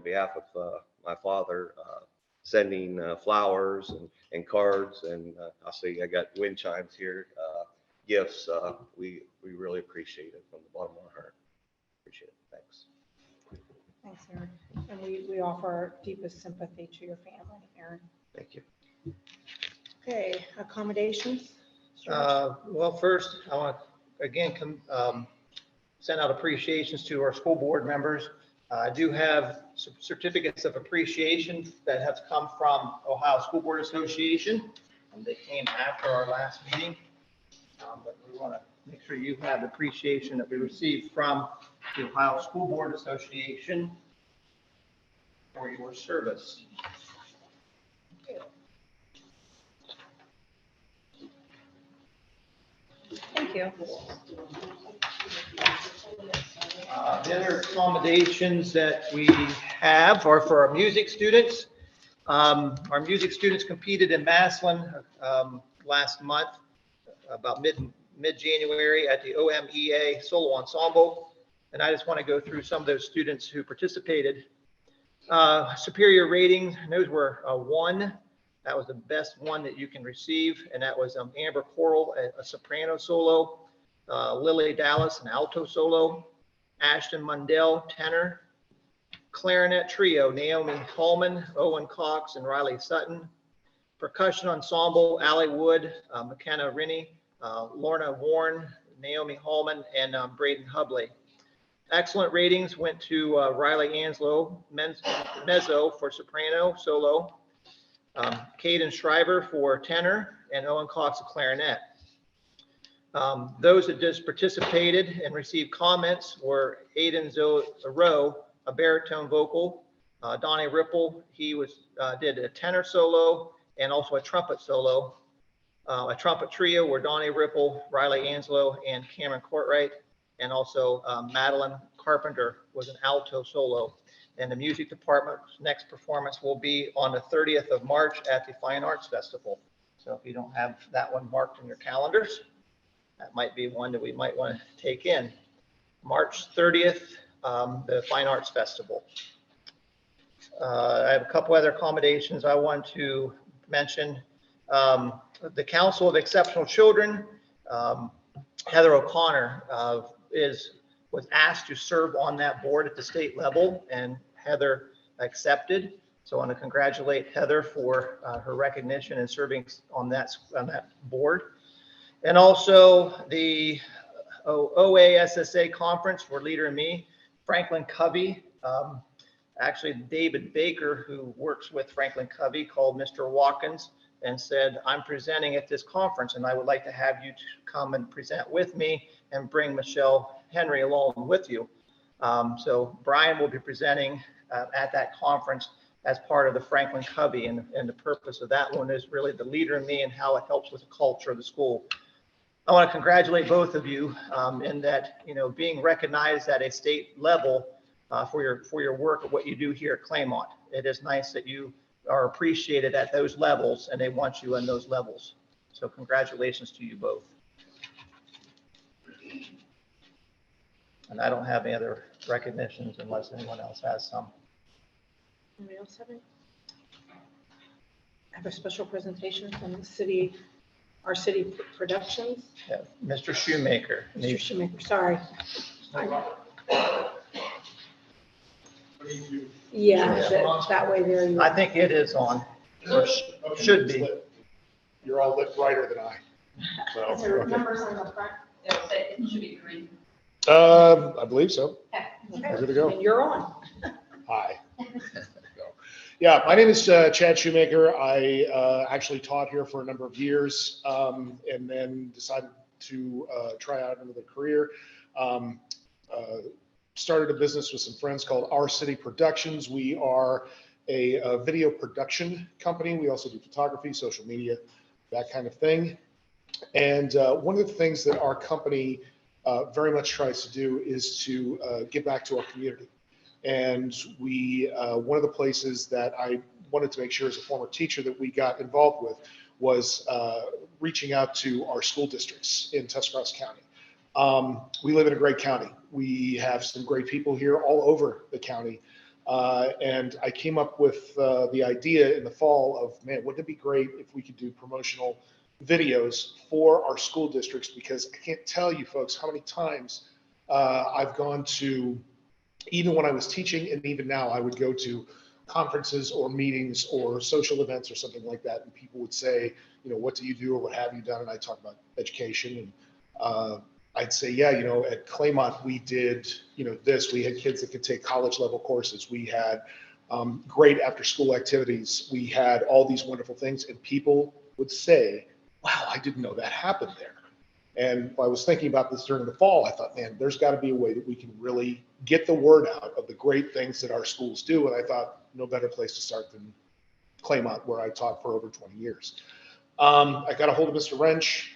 behalf of my father, sending flowers and cards, and I'll say I got wind chimes here, gifts. We really appreciate it from the bottom of our heart. Appreciate it. Thanks. Thanks, Aaron. And we offer our deepest sympathy to your family, Aaron. Thank you. Okay, accommodations. Well, first, I want to again send out appreciations to our school board members. I do have some certificates of appreciation that have come from Ohio School Board Association. They came after our last meeting, but we want to make sure you have the appreciation that we received from the Ohio School Board Association for your service. Thank you. The other accommodations that we have are for our music students. Our music students competed in Massillon last month, about mid-January at the OMEA Solo Ensemble. And I just want to go through some of those students who participated. Superior ratings, those were a 1. That was the best one that you can receive. And that was Amber Coral, a soprano solo, Lily Dallas, an alto solo, Ashton Mundell, tenor, clarinet trio, Naomi Hallman, Owen Cox, and Riley Sutton, percussion ensemble, Allie Wood, McKenna Rinney, Lorna Warren, Naomi Hallman, and Braden Hubley. Excellent ratings went to Riley Anslow, mezzo for soprano solo, Caden Schreiber for tenor, and Owen Cox a clarinet. Those that just participated and received comments were Aiden Rowe, a baritone vocal, Donnie Ripple, he did a tenor solo and also a trumpet solo. A trumpet trio were Donnie Ripple, Riley Anslow, and Cameron Courtwright, and also Madeline Carpenter was an alto solo. And the music department's next performance will be on the 30th of March at the Fine Arts Festival. So if you don't have that one marked in your calendars, that might be one that we might want to take in. March 30th, the Fine Arts Festival. I have a couple other accommodations I want to mention. The Council of Exceptional Children, Heather O'Connor was asked to serve on that board at the state level, and Heather accepted. So I want to congratulate Heather for her recognition and serving on that board. And also the OASSA conference for Leader in Me, Franklin Covey. Actually, David Baker, who works with Franklin Covey, called Mr. Watkins and said, I'm presenting at this conference and I would like to have you to come and present with me and bring Michelle Henry along with you. So Brian will be presenting at that conference as part of the Franklin Covey, and the purpose of that one is really the Leader in Me and how it helps with the culture of the school. I want to congratulate both of you in that, being recognized at a state level for your work of what you do here at Claymont. It is nice that you are appreciated at those levels and they want you in those levels. So congratulations to you both. And I don't have any other recognitions unless anyone else has some. Anybody else have any? I have a special presentation from the city, our city productions. Yeah, Mr. Shoemaker. Mr. Shoemaker, sorry. Yeah, that way there you I think it is on, or should be. You're all lit brighter than I. Is there numbers on the front? It should be green. I believe so. Okay. Good to go. And you're on. Hi. Yeah, my name is Chad Shoemaker. I actually taught here for a number of years and then decided to try out another career. Started a business with some friends called Our City Productions. We are a video production company. We also do photography, social media, that kind of thing. And one of the things that our company very much tries to do is to give back to our community. And we, one of the places that I wanted to make sure as a former teacher that we got involved with was reaching out to our school districts in Tuscarawas County. We live in a great county. We have some great people here all over the county. And I came up with the idea in the fall of, man, wouldn't it be great if we could do promotional videos for our school districts? Because I can't tell you folks how many times I've gone to, even when I was teaching and even now, I would go to conferences or meetings or social events or something like that. And people would say, you know, what do you do or what have you done? And I talk about education. And I'd say, yeah, you know, at Claymont, we did, you know, this. We had kids that could take college level courses. We had great after school activities. We had all these wonderful things. And people would say, wow, I didn't know that happened there. And I was thinking about this during the fall. I thought, man, there's got to be a way that we can really get the word out of the great things that our schools do. And I thought, no better place to start than Claymont, where I taught for over 20 years. I got a hold of Mr. Wrench,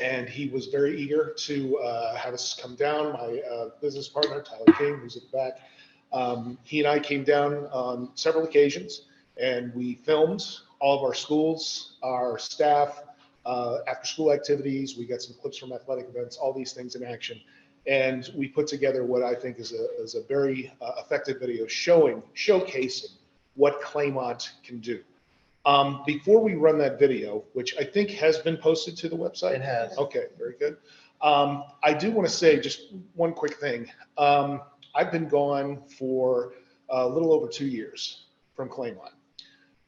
and he was very eager to have us come down. My business partner, Tyler King, who's at the back, he and I came down on several occasions, and we filmed all of our schools, our staff, after school activities. We got some clips from athletic events, all these things in action. And we put together what I think is a very effective video showcasing what Claymont can do. Before we run that video, which I think has been posted to the website. It has. Okay, very good. I do want to say just one quick thing. I've been gone for a little over 2 years from Claymont.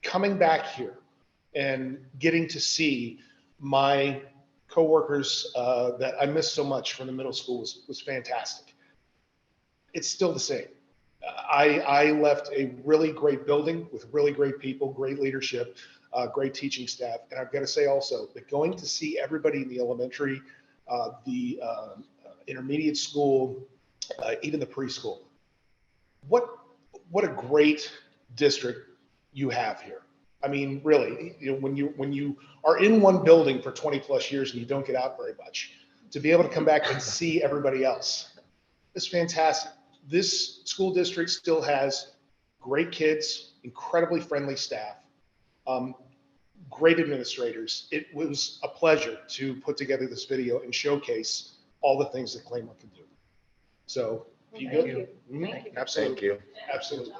Coming back here and getting to see my coworkers that I missed so much from the middle school was fantastic. It's still the same. I left a really great building with really great people, great leadership, great teaching staff. And I've got to say also that going to see everybody in the elementary, the intermediate school, even the preschool, what a great district you have here. I mean, really, you know, when you are in one building for 20 plus years and you don't get out very much, to be able to come back and see everybody else is fantastic. This school district still has great kids, incredibly friendly staff, great administrators. It was a pleasure to put together this video and showcase all the things that Claymont can do. So, if you Thank go, you. Mhm, Thank you. absolutely, Thank you. absolutely.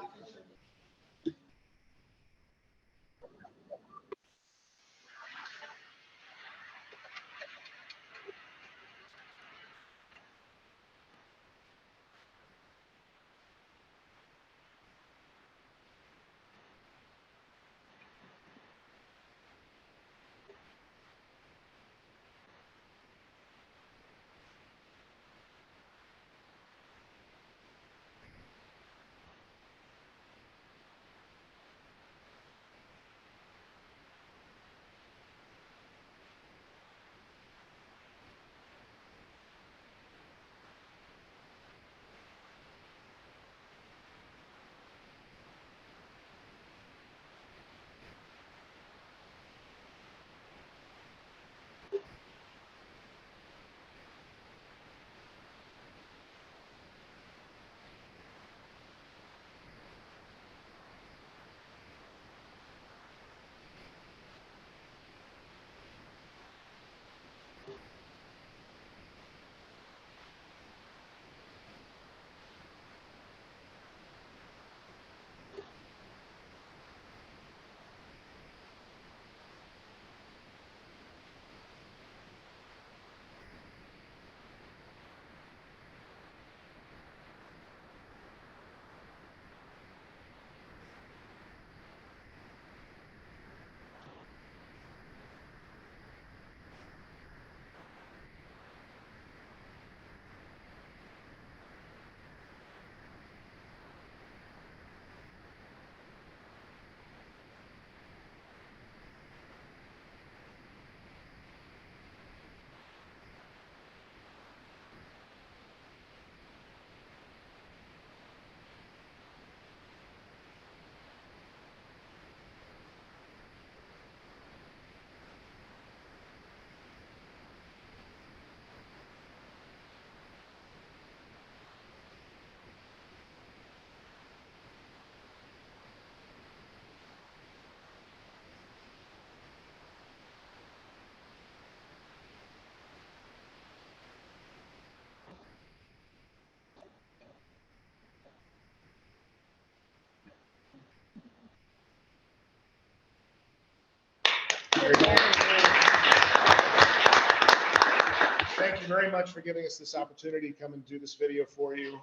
Thank you very much for giving us this opportunity to come and do this video for you.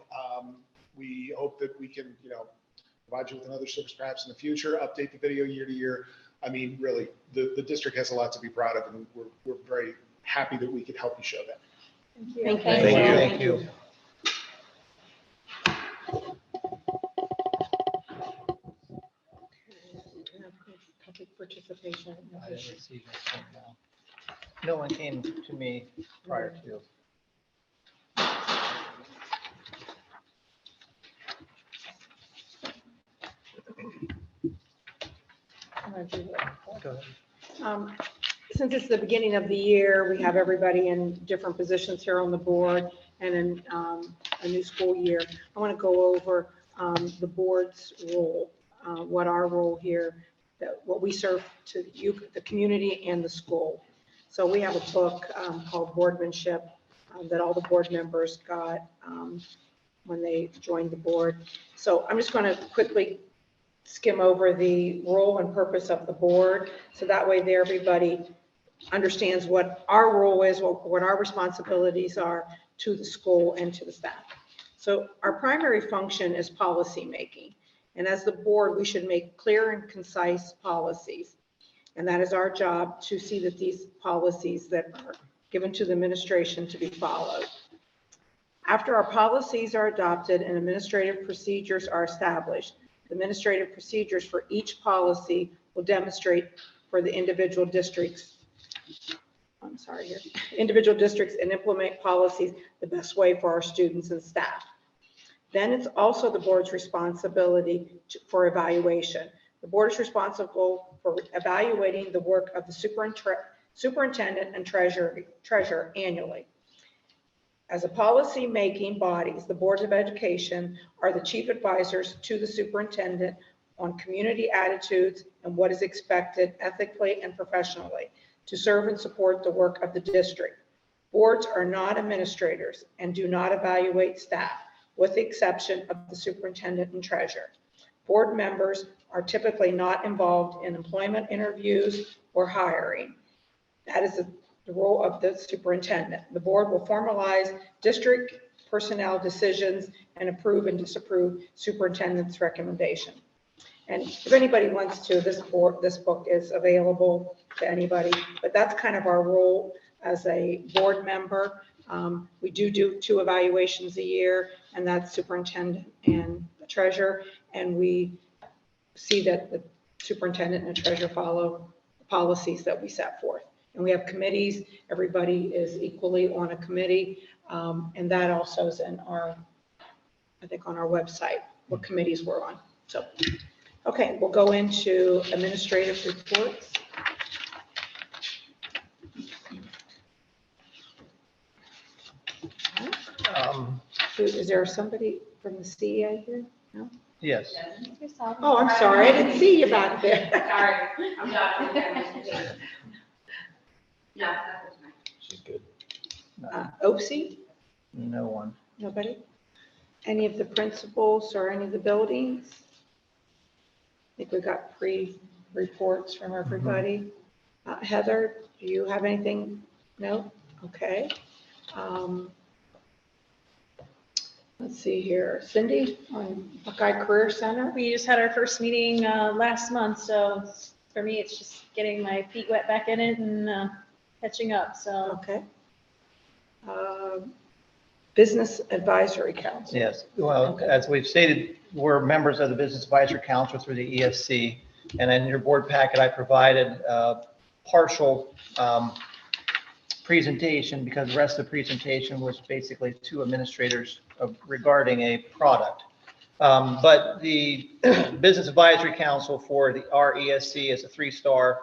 We hope that we can, provide you with another service perhaps in the future, update the video year to year. I mean, really, the district has a lot to be proud of, and we're very happy that we could help you show that. Thank you. Thank you. Public participation. I didn't receive anything, no. No one came to me prior to. I'm gonna do that. Go ahead. Since it's the beginning of the year, we have everybody in different positions here on the board and in a new school year. I want to go over the board's role, what our role here, what we serve to you, the community and the school. So we have a book called Boardmanship that all the board members got when they joined the board. So I'm just going to quickly skim over the role and purpose of the board. So that way there everybody understands what our role is, what our responsibilities are to the school and to the staff. So our primary function is policy making. And as the board, we should make clear and concise policies. And that is our job to see that these policies that are given to the administration to be followed. After our policies are adopted and administrative procedures are established, the administrative procedures for each policy will demonstrate for the individual districts, individual districts and implement policies the best way for our students and staff. Then it's also the board's responsibility for evaluation. The board is responsible for evaluating the work of the superintendent and treasurer annually. As a policy-making bodies, the boards of education are the chief advisors to the superintendent on community attitudes and what is expected ethically and professionally to serve and support the work of the district. Boards are not administrators and do not evaluate staff, with the exception of the superintendent and treasurer. Board members are typically not involved in employment interviews or hiring. That is the role of the superintendent. The board will formalize district personnel decisions and approve and disapprove superintendent's recommendation. And if anybody wants to, this book is available to anybody, but that's kind of our role as a board member. We do 2 evaluations a year, and that's superintendent and the treasurer. And we see that the superintendent and treasurer follow the policies that we set forth. And we have committees. Everybody is equally on a committee. And that also is in our, I think on our website, what committees we're on. So, okay, we'll go into administrative reports. Is there somebody from the CEA here? No? Yes. Oh, I'm sorry. I didn't see you back there. Sorry, I'm not. No, that was mine. She's good. OPSI? No one. Nobody? Any of the principals or any of the buildings? I think we got pre-reports from everybody. Heather, do you have anything? No? Okay. Let's see here. Cindy on Buckeye Career Center? We just had our first meeting last month, so for me, it's just getting my feet wet back in it and catching up, so. Okay. Business Advisory Council? Yes. Well, Okay. as we've stated, we're members of the Business Advisory Council through the ESC. And in your board packet, I provided a partial presentation because the rest of the presentation was basically 2 administrators regarding a product. But the Business Advisory Council for the RESC is a 3-star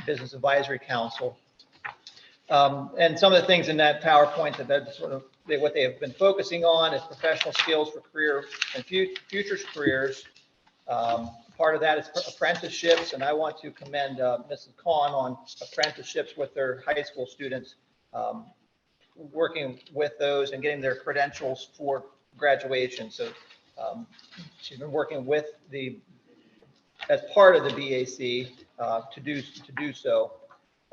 Business Advisory Council. And some of the things in that PowerPoint that sort of what they have been focusing on is professional skills for career and future careers. Part of that is apprenticeships, and I want to commend Mrs. Kahn on apprenticeships with their high school students, working with those and getting their credentials for graduation. So she's been working with as part of the BAC to do so.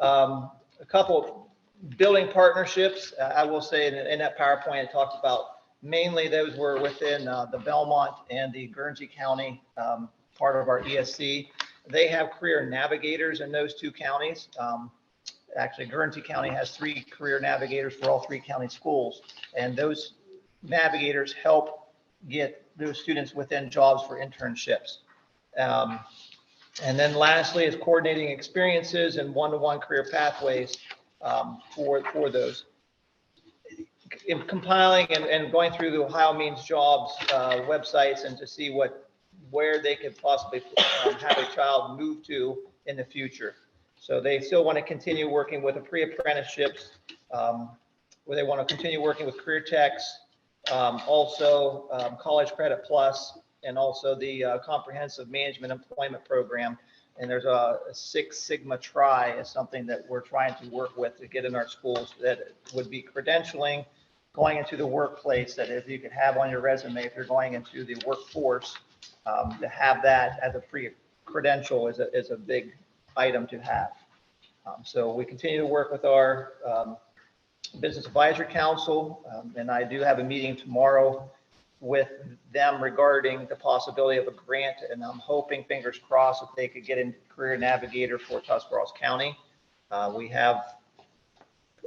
A couple building partnerships, I will say in that PowerPoint, it talked about mainly those were within the Belmont and the Guernsey County part of our ESC. They have career navigators in those two counties. Actually, Guernsey County has 3 career navigators for all 3 county schools, and those navigators help get those students within jobs for internships. And then lastly is coordinating experiences and one-to-one career pathways for those. In compiling and going through the Ohio Means Jobs websites and to see where they could possibly have a child move to in the future. So they still want to continue working with the pre-apprenticeships, where they want to continue working with career techs, also College Credit Plus, and also the Comprehensive Management Employment Program. And there's a 6 Sigma Tri is something that we're trying to work with to get in our schools that would be credentialing, going into the workplace, that if you could have on your resume, if you're going into the workforce, to have that as a pre-credential is a big item to have. So we continue to work with our Business Advisory Council, and I do have a meeting tomorrow with them regarding the possibility of a grant, and I'm hoping, fingers crossed, that they could get in Career Navigator for Tuscarawas County. We have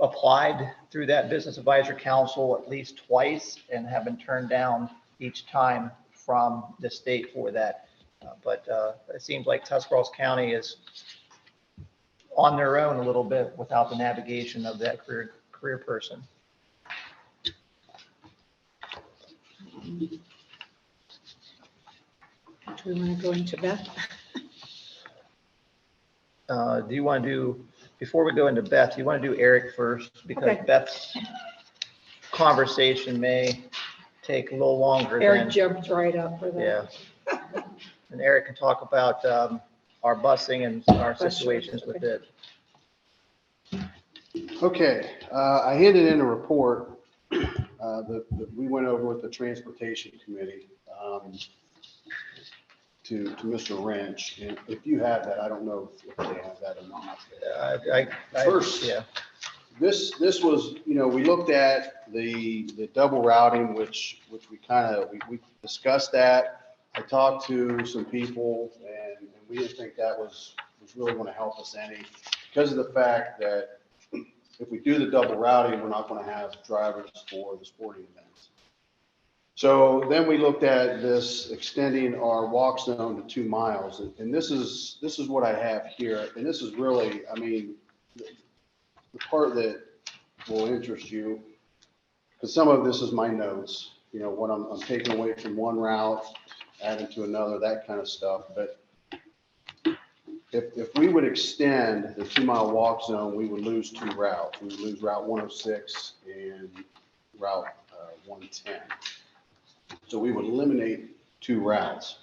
applied through that Business Advisory Council at least twice and have been turned down each time from the state for that. But it seems like Tuscarawas County is on their own a little bit without the navigation of that career person. Do we want to go into Beth? Do you want to do, before we go into Beth, do you want to do Eric first? Because Okay. Beth's conversation may take a little longer Eric than, jumped right up for that. yeah. And Eric can talk about our busing and our situations with it. Okay, I handed in a report that we went over with the Transportation Committee to Mr. Wrench. And if you have that, I don't know if they have that or not. First, yeah. This was, we looked at the double routing, which we discussed that. I talked to some people and we didn't think that was really going to help us any, because of the fact that if we do the double routing, we're not going to have drivers for the sporting events. So then we looked at this extending our walk zone to 2 miles. And this is what I have here. And this is really, the part that will interest you, because some of this is my notes, what I'm taking away from one route, adding to another, that kind of stuff. But if we would extend the 2 mile walk zone, we would lose 2 routes. We would lose Route 106 and Route 110. So we would eliminate 2 routes.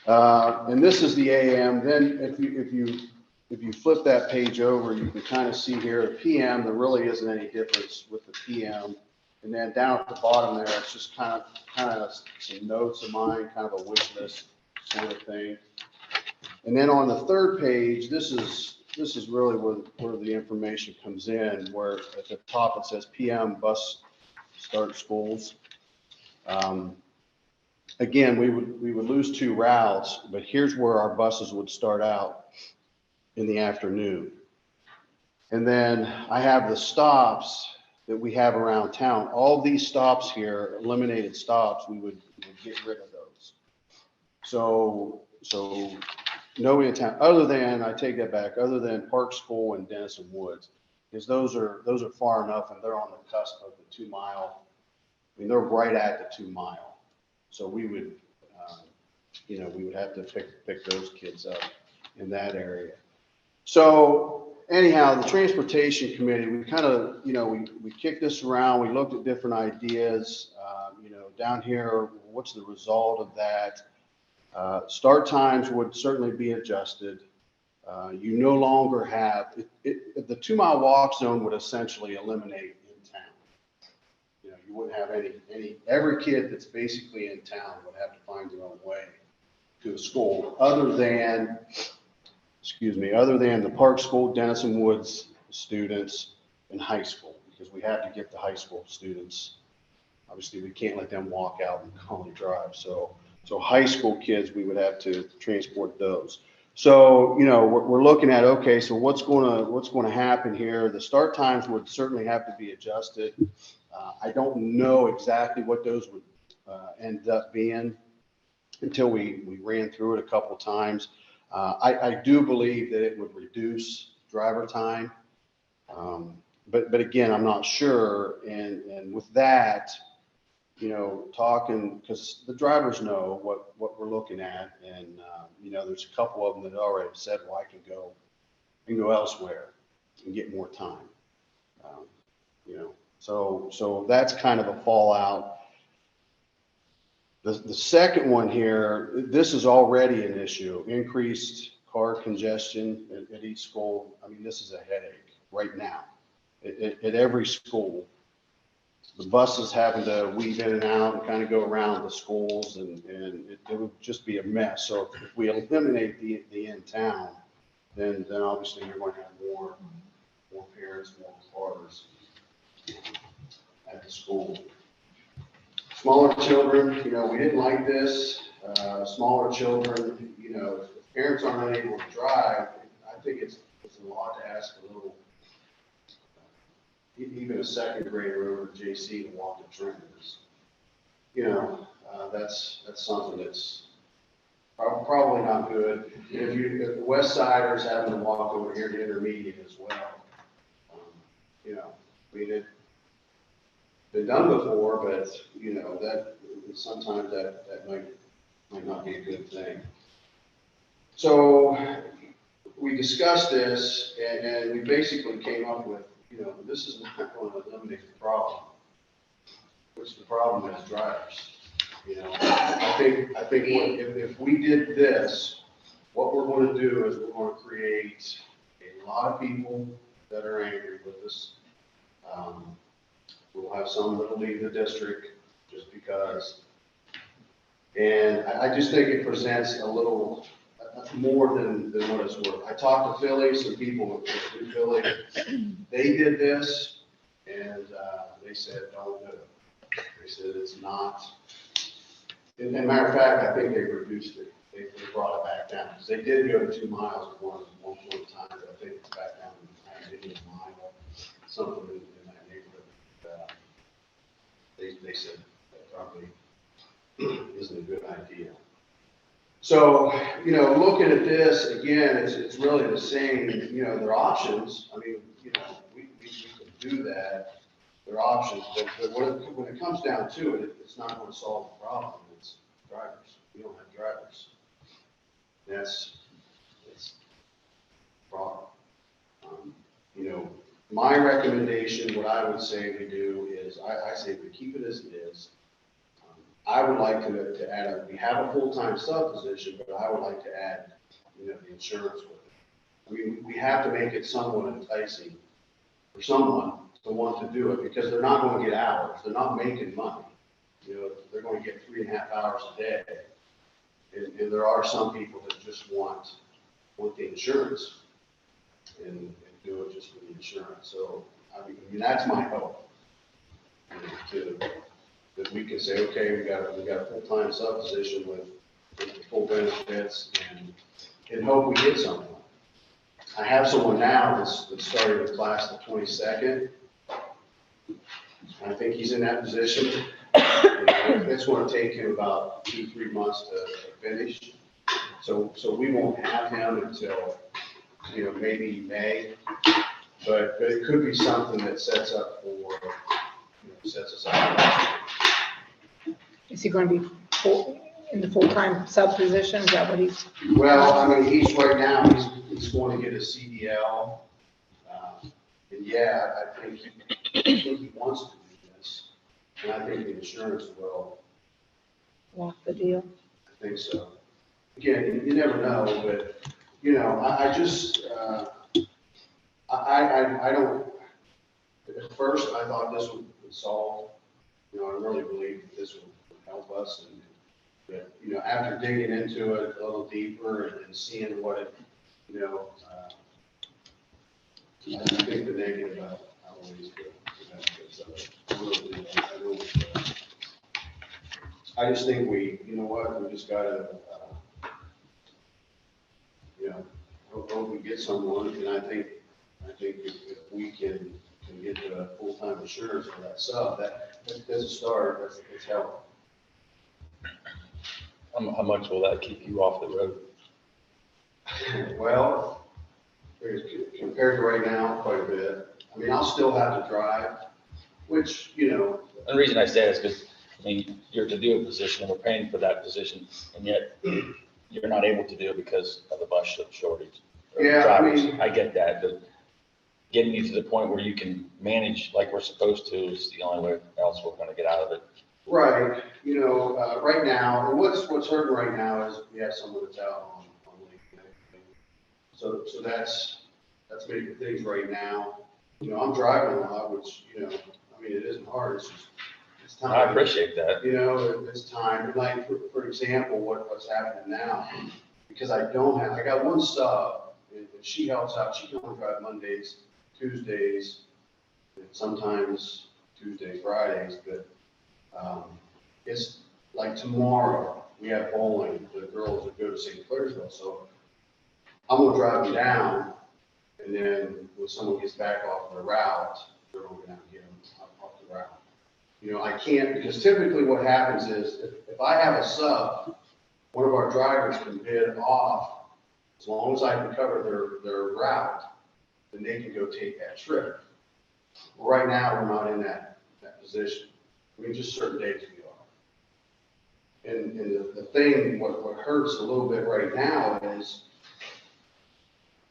And this is the AM. Then if you flip that page over, you can kind of see here the PM. There really isn't any difference with the PM. And then down at the bottom there, it's just kind of some notes of mine, kind of a wish list sort of thing. And then on the third page, this is really where the information comes in, where at the top it says PM bus start schools. Again, we would lose 2 routes, but here's where our buses would start out in the afternoon. And then I have the stops that we have around town. All these stops here, eliminated stops, we would get rid of those. So no in town, other than, I take that back, other than Park School and Denison Woods, because those are far enough and they're on the cusp of the 2 mile. They're right at the 2 mile. So we would, we would have to pick those kids up in that area. So anyhow, the Transportation Committee, we kind of, we kicked this around. We looked at different ideas, down here, what's the result of that? Start times would certainly be adjusted. You no longer have, the 2 mile walk zone would essentially eliminate in town. You wouldn't have every kid that's basically in town would have to find their own way to a school, other than other than the Park School, Denison Woods students and high school, because we have to get the high school students. Obviously, we can't let them walk out and Colony Drive. So high school kids, we would have to transport those. So, we're looking at, okay, so what's going to happen here? The start times would certainly have to be adjusted. I don't know exactly what those would end up being until we ran through it a couple of times. I do believe that it would reduce driver time. But again, I'm not sure. And with that, talking, because the drivers know what we're looking at. And, there's a couple of them that already said, well, I can go elsewhere and get more time. So that's kind of a fallout. The second one here, this is already an issue, increased car congestion at each school. I mean, this is a headache right now at every school. The buses having to weave in and out and kind of go around the schools, and it would just be a mess. So if we eliminate the in-town, then obviously you're going to have more parents, more cars at the school. Smaller children, we didn't like this. Smaller children, if parents aren't able to drive, I think it's a lot to ask a little, even a second grader over JC to walk the trains. That's something that's probably not good. If the West Siders having to walk over here to intermediate as well, I mean, it's been done before, but that sometimes that might not be a good thing. So we discussed this, and we basically came up with, this is not going to eliminate the problem, which the problem is drivers. I think if we did this, what we're going to do is we're going to create a lot of people that are angry with us. We'll have some that'll leave the district just because. And I just think it presents a little more than what it's worth. I talked to Philly, some people in Philly. They did this, and they said, don't do it. They said it's not. And matter of fact, I think they reduced it. They brought it back down, because they did go to 2 miles at one point in time, but I think it's back down to maybe a mile, something in that neighborhood. They said that probably isn't a good idea. So, looking at this, again, it's really the same, there are options. I mean, we can do that. There are options, but when it comes down to it, it's not going to solve the problem. It's drivers. We don't have drivers. It's a problem. My recommendation, what I would say we do is, I say we keep it as it is. I would like to add, we have a full-time sub position, but I would like to add, the insurance with it. I mean, we have to make it somewhat enticing for someone to want to do it, because they're not going to get hours. They're not making money. They're going to get 3.5 hours a day. And there are some people that just want the insurance and do it just for the insurance. So, I mean, that's my hope. That we can say, okay, we got a full-time sub position with full benefits, and hope we get someone. I have someone now that's starting the class the 22nd. I think he's in that position. It's going to take him about 2-3 months to finish. So we won't have him until, maybe May. But it could be something that sets up for, sets us up. Is he going to be in the full-time sub position? Is that what he's? Well, I mean, he's right now, he's going to get a CDL. And yeah, I think he wants to do this. And I think the insurance will. Lock the deal. I think so. Again, you never know, but, I just, I don't, at first I thought this would solve, I really believe that this would help us. And, but, after digging into it a little deeper and seeing what you know, I think the negative outweighs the benefits of it. I really do. I really do. I just think you know what, we just gotta, you know, hope we get someone, and I think if we can get the full-time insurance for that sub, that's a start, that's help. How much will that keep you off the road? Well, compared to right now, quite a bit. I mean, I'll still have to drive, which, you know. And the reason I say that is because, I mean, you're to do a position and we're paying for that position, and yet you're not able to do it because of the bus shortage. or Yeah, I drivers. mean- I get that, but getting you to the point where you can manage like we're supposed to is the only way else we're gonna get out of it. Right, you know, right now, and what's hurting right now is we have someone that's out on leave. So that's making things right now. You know, I'm driving a lot, which, you know, I mean, it isn't hard, it's time. I appreciate that. You know, it's time, and like, for example, what's happening now, because I got one sub, and she helps out, she can only drive Mondays, Tuesdays, and sometimes Tuesdays, Fridays, but, it's like tomorrow, we have bowling, the girls that go to St. Clairsville, so I'm gonna drive them down, and then when someone gets back off the route, they're gonna go down and get them off the route. You know, I can't, because typically what happens is, if I have a sub, one of our drivers can bid off, as long as I can cover their route, then they can go take that trip. Right now, we're not in that position. I mean, just certain days we are. And the thing, what hurts a little bit right now is,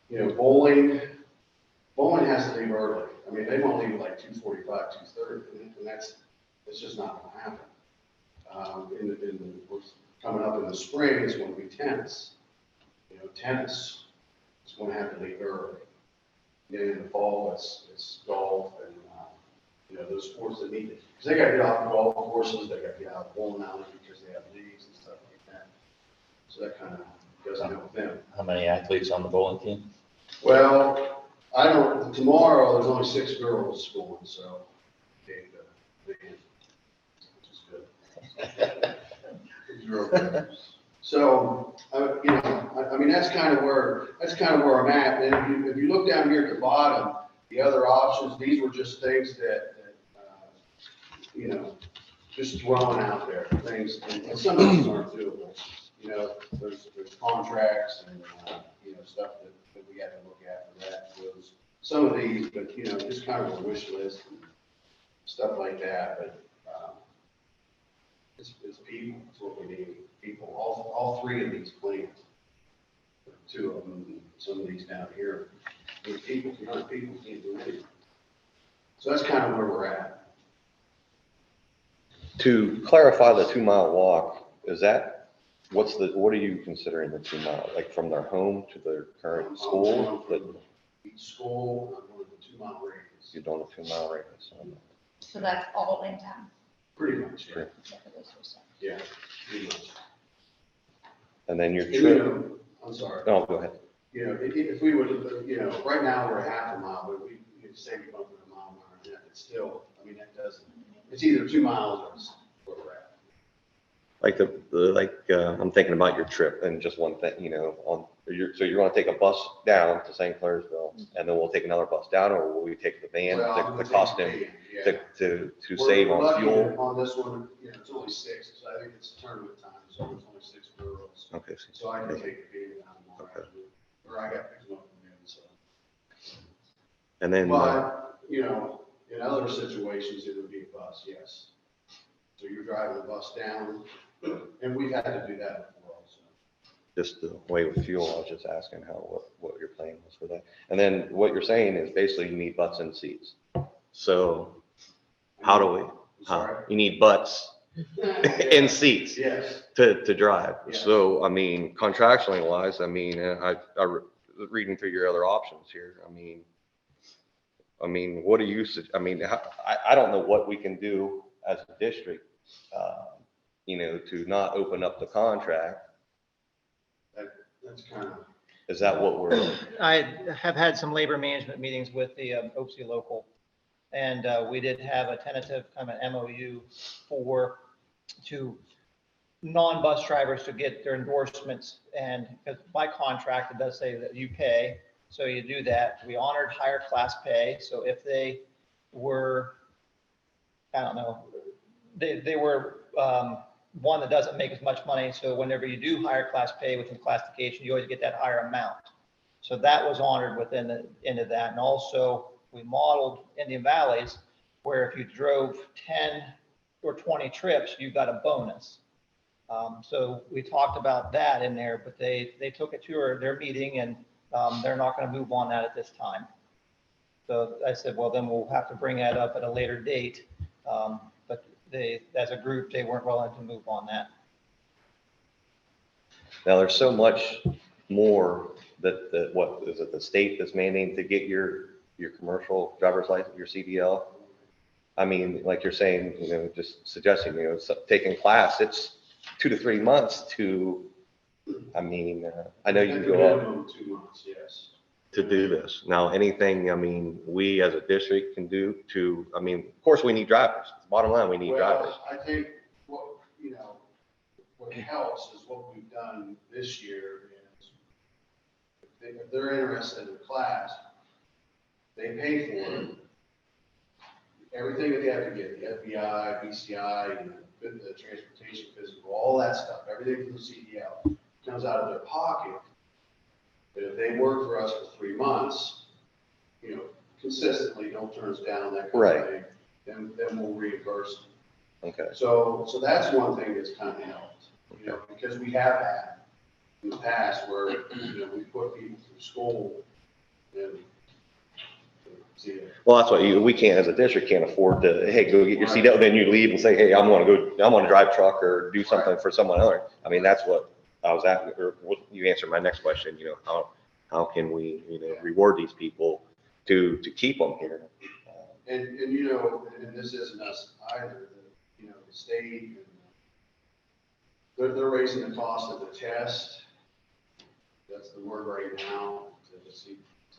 you know, bowling has to leave early. I mean, they want to leave at like 2:45, 2:30, and that's just not going to happen. Coming up in the spring, it's going to be tennis. You know, tennis is going to have to leave early. Then in the fall, it's golf and, you know, those sports that need it. Because they got to get off the golf courses, they got to get out of bowling alleys because they have leagues and stuff like that. So that kind of goes on with them. How many athletes on the bowling team? Well, tomorrow, there's only 6 girls going, so they which is good. It's real good. So, you know, I mean, that's kind of where I'm at. And if you look down here at the bottom, the other options, these were just things that you know, just throwing out there, things, and some of these aren't doable. You know, there's contracts and, you know, stuff that we have to look at for that. Some of these, but, you know, just kind of a wish list and stuff like that, but, it's people, it's what we need, people, all 3 of these plans. 2 of them, and some of these down here, if people can't do anything. So that's kind of where we're at. To clarify the 2-mile walk, what are you considering the 2 mile, like from their home to their current school? That Each school, I'm going to 2-mile radius. you don't have 2-mile radius on that? So that's all in town. Pretty much, yeah. except for those 2 steps. Yeah, pretty much. And then your And, you trip, know, I'm sorry. no, go ahead. You know, if we would, you know, right now we're a 1/2 mile, but we could say we bump it 1.5 miles, it's still, I mean, that doesn't, it's either 2 miles or it's where we're at. Like I'm thinking about your trip and just one thing, you know, so you're going to take a bus down to St. Clairsville and then we'll take another bus down, or will we take the van Well, I'm to gonna take cost the him van, yeah. to We're save on lucky fuel? On this one, you know, it's only 6, so I think it's tournament time, so it's only 6 girls. Okay. So I can take the van down tomorrow. Okay. Or I got picked up from him, so. And then, But, you know, in other situations, it would be a bus, yes. So you're driving the bus down, and we've had to do that before also. just the way with fuel, I was just asking what your plan was for that. And then what you're saying is basically you need butts and seats. So how do we, I'm sorry? you need butts in seats Yes, to drive. Yes. So, I mean, contractually wise, I mean, reading through your other options here, I mean, what do you, I mean, I don't know what we can do as a district, you know, to not open up the contract. that's kind of, Is that what we're, I have had some labor management meetings with the OPSI local, and we did have a tentative kind of MOU to non-bus drivers to get their endorsements, and because by contract, it does say that you pay, so you do that. We honored higher class pay, so if they were, I don't know, they were one that doesn't make as much money, so whenever you do higher class pay within classification, you always get that higher amount. So that was honored within the end of that, and also we modeled Indian Valleys, where if you drove 10 or 20 trips, you got a bonus. So we talked about that in there, but they took it to their meeting, and they're not going to move on that at this time. So I said, well, then we'll have to bring that up at a later date. But they, as a group, they weren't willing to move on that. now there's so much more that what is it, the state that's mandating to get your commercial driver's license, your CDL? I mean, like you're saying, just suggesting, taking class, it's 2 to 3 months to, I mean, I know you can go up Minimum 2 months, yes. to do this. Now, anything, I mean, we as a district can do to, I mean, of course, we need drivers. Bottom line, we need drivers. Well, I think what helps is what we've done this year is if they're interested in the class, they pay for it. Everything that they have to get, the FBI, BCI, the transportation physical, all that stuff, everything from the CDL comes out of their pocket. But if they work for us for 3 months, consistently, don't turn us down, that kind of thing, then we'll reimburse them. Okay. So that's one thing that's kind of helped, because we have had in the past where, we put people through school and, Well, that's what we can't, as a district, can't afford to, hey, go get your CDL, then you leave and say, hey, I want to drive truck or do something for someone else. I mean, that's what I was at, or you answered my next question, how can we, reward these people to keep them here? And this isn't us either, the state, they're raising the cost of the test. That's the word right now. It's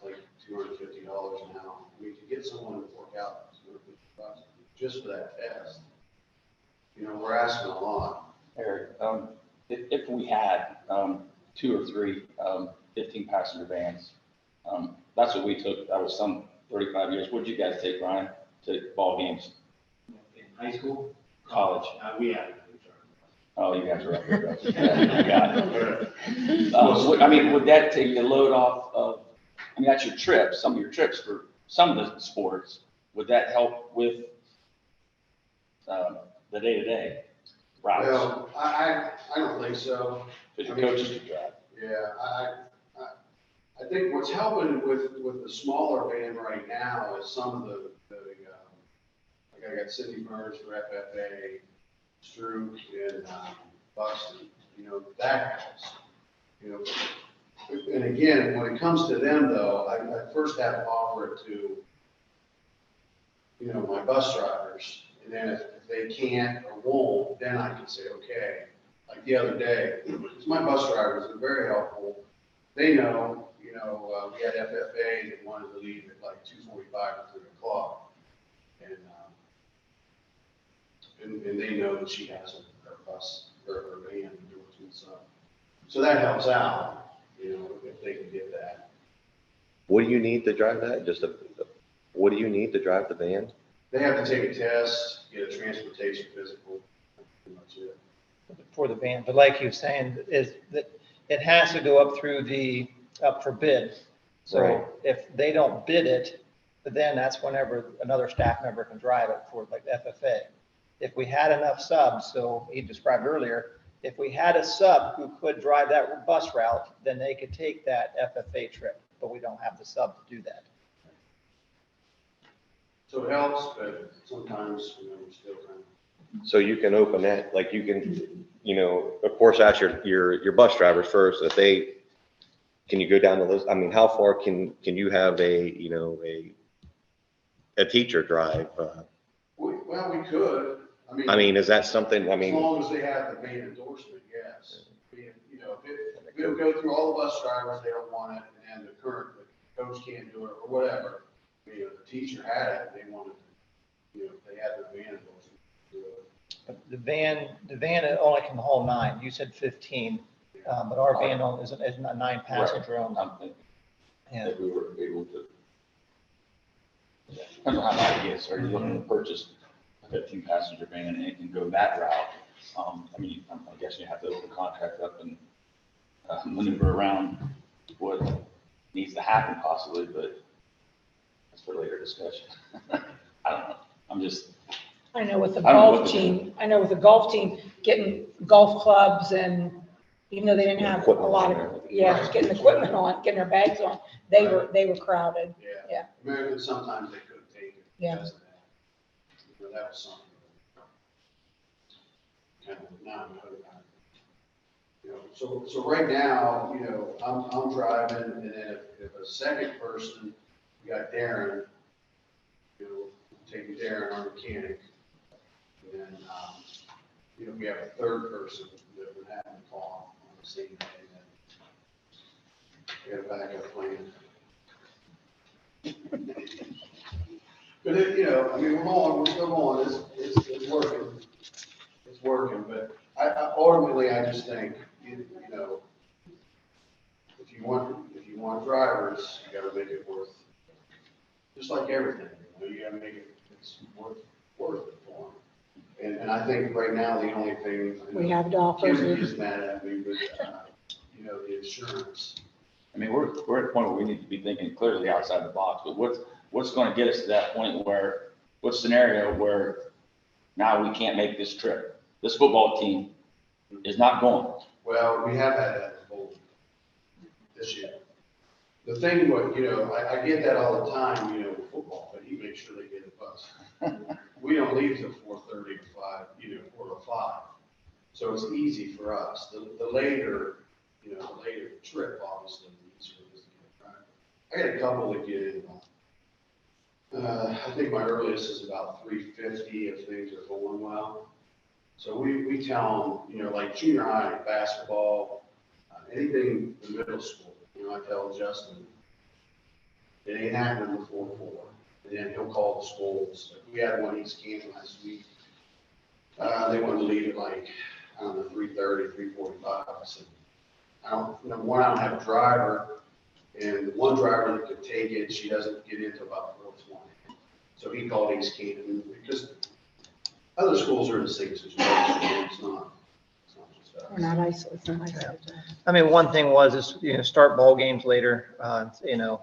like $250 now. I mean, to get someone to fork out $250 just for that test, we're asking a lot. Eric, if we had 2 or 3 15-passenger vans, that's what we took. That was some 35 years. What did you guys take, Ryan, to ball games? In high school? College? We had. Oh, you guys are up there. Got it. I mean, would that take the load off of, I mean, that's your trips, some of your trips for some of the sports. Would that help with the day-to-day routes? Well, I don't think so. Because your coaches could drive. Yeah, I think what's helping with the smaller van right now is some of the like I got Sidney Burns for FFA, Stroop, and Buxton, that helps. And again, when it comes to them though, I first have to offer it to, my bus drivers. And then if they can't or won't, then I can say, okay, like the other day, my bus drivers are very helpful. They know, we had FFA and they wanted to leave at like 2:45 or 3 o'clock. And they know that she has her bus or her van to do it to. So that helps out, if they can get that. What do you need to drive that? What do you need to drive the van? They have to take a test, get a transportation physical, that's pretty much it. For the van, but like you were saying, is that it has to go up for bid. So Right. if they don't bid it, then that's whenever another staff member can drive it for like FFA. If we had enough subs, so he described earlier, if we had a sub who could drive that bus route, then they could take that FFA trip, but we don't have the sub to do that. So it helps, but sometimes, we're still kind of. So you can open that, like you can, of course, ask your bus drivers first, can you go down the list? I mean, how far can you have a teacher drive? Well, we could. I mean, is that something, As long as they have the main endorsement, yes. If it'll go through all the bus drivers, they don't want it, and the current the coach can't do it, or whatever. You know, the teacher had it, they wanted, you know, they had their van, do it. The van only can hold 9. You said 15, but our van only is a 9-passenger only. I'm thinking Yeah. that we were able to. Depends on how bad it gets. Are you looking to purchase a 15-passenger van and go that route? I mean, I guess you have to open the contract up and maneuver around what needs to happen possibly, but that's for later discussion. I don't know. I'm just, I know with the I don't know what golf to do. team, getting golf clubs and even though they didn't have a Equipment lot on of, there. yeah, just getting equipment on, getting their bags on, they were crowded. Yeah. Americans, sometimes they couldn't take it. Yeah. because of that. You know, that was something. Kind of, now I'm hooked on it. You know, so right now, you know, I'm driving, and then if a second person, we got Darren, you know, taking Darren, our mechanic. And then, you know, we have a third person that would have to call on the same day. We have a backup plan. But it, you know, I mean, we're still going, it's working. It's working, but ultimately, I just think, you know, if you want drivers, you gotta make it worth, just like everything, you know, you gotta make it, it's worth it for them. And I think right now, the only thing. We have to offer. Kim is mad at me, but, you know, the insurance. I mean, we're at a point where we need to be thinking clearly outside the box, but what's going to get us to that point where, what scenario where now we can't make this trip? This football team is not going. Well, we have had that whole this year. The thing, what, you know, I get that all the time, you know, with football, but you make sure they get a bus. We don't leave till 4:30 or 5, you know, 4 to 5. So it's easy for us. The later, you know, the later the trip, obviously, the easier it is to get a driver. I got a couple that get in. I think my earliest is about 3:50 if things are going well. So we tell them, you know, like junior high, basketball, anything in middle school, you know, I tell Justin, it ain't happening before 4. And then he'll call the schools. Like, we had one East Canton last week. They wanted to leave at like, I don't know, 3:30, 3:45. I said, I don't have a driver. And the one driver that could take it, she doesn't get into about 4:20. So he called East Canton because other schools are in the same situation. It's not just us. We're not isolated, it's not isolated. I mean, one thing was is, you know, start ball games later. You know,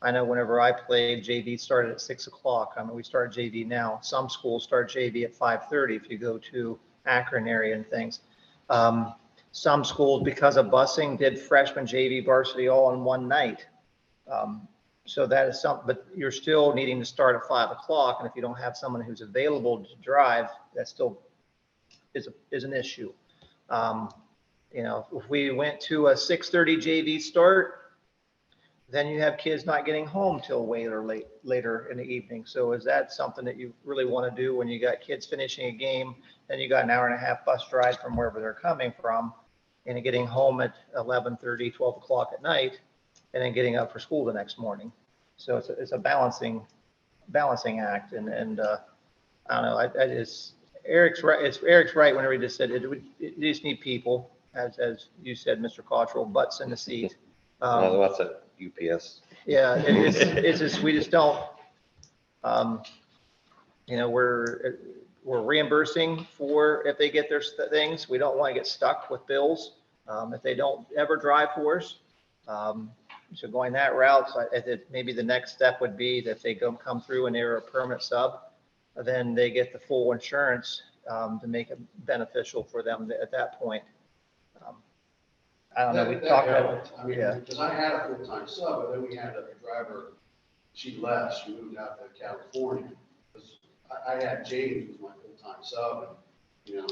I know whenever I played, JV started at 6 o'clock. I mean, we start JV now. Some schools start JV at 5:30 if you go to Akron area and things. Some schools, because of busing, did freshman JV varsity all in one night. So that is something, but you're still needing to start at 5 o'clock. And if you don't have someone who's available to drive, that still is an issue. You know, if we went to a 6:30 JV start, then you have kids not getting home till later in the evening. So is that something that you really want to do when you got kids finishing a game, then you got an hour and a half bus ride from wherever they're coming from, and getting home at 11:30, 12 o'clock at night, and then getting up for school the next morning? So it's a balancing act. And I don't know, I just, Eric's right whenever he just said it just need people, as you said, Mr. Cottrell, butts in the seat. What's that, UPS? Yeah, it's just, we just don't, you know, we're reimbursing for if they get their things. We don't want to get stuck with bills if they don't ever drive for us. So going that route, so maybe the next step would be that if they come through and they're a permanent sub, then they get the full insurance to make it beneficial for them at that point. I don't know, we That talked about helped. I mean, yeah. because I had a full-time sub, but then we had a driver, she left, she moved out to California. 'Cause I had James was my full-time sub, and, you know,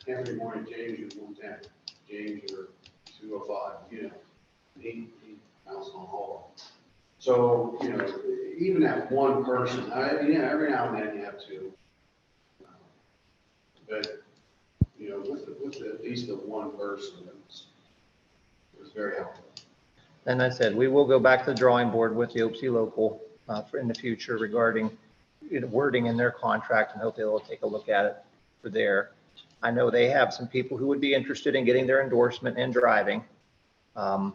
every morning James was 110, James or 205, you know, and he bounced on all. So, you know, even that one person, you know, every now and then you have to, but, you know, with at least the one person, It was very helpful. And I said, we will go back to the drawing board with the OPC local in the future regarding wording in their contract, and hope they'll take a look at it for there. I know they have some people who would be interested in getting their endorsement and driving, but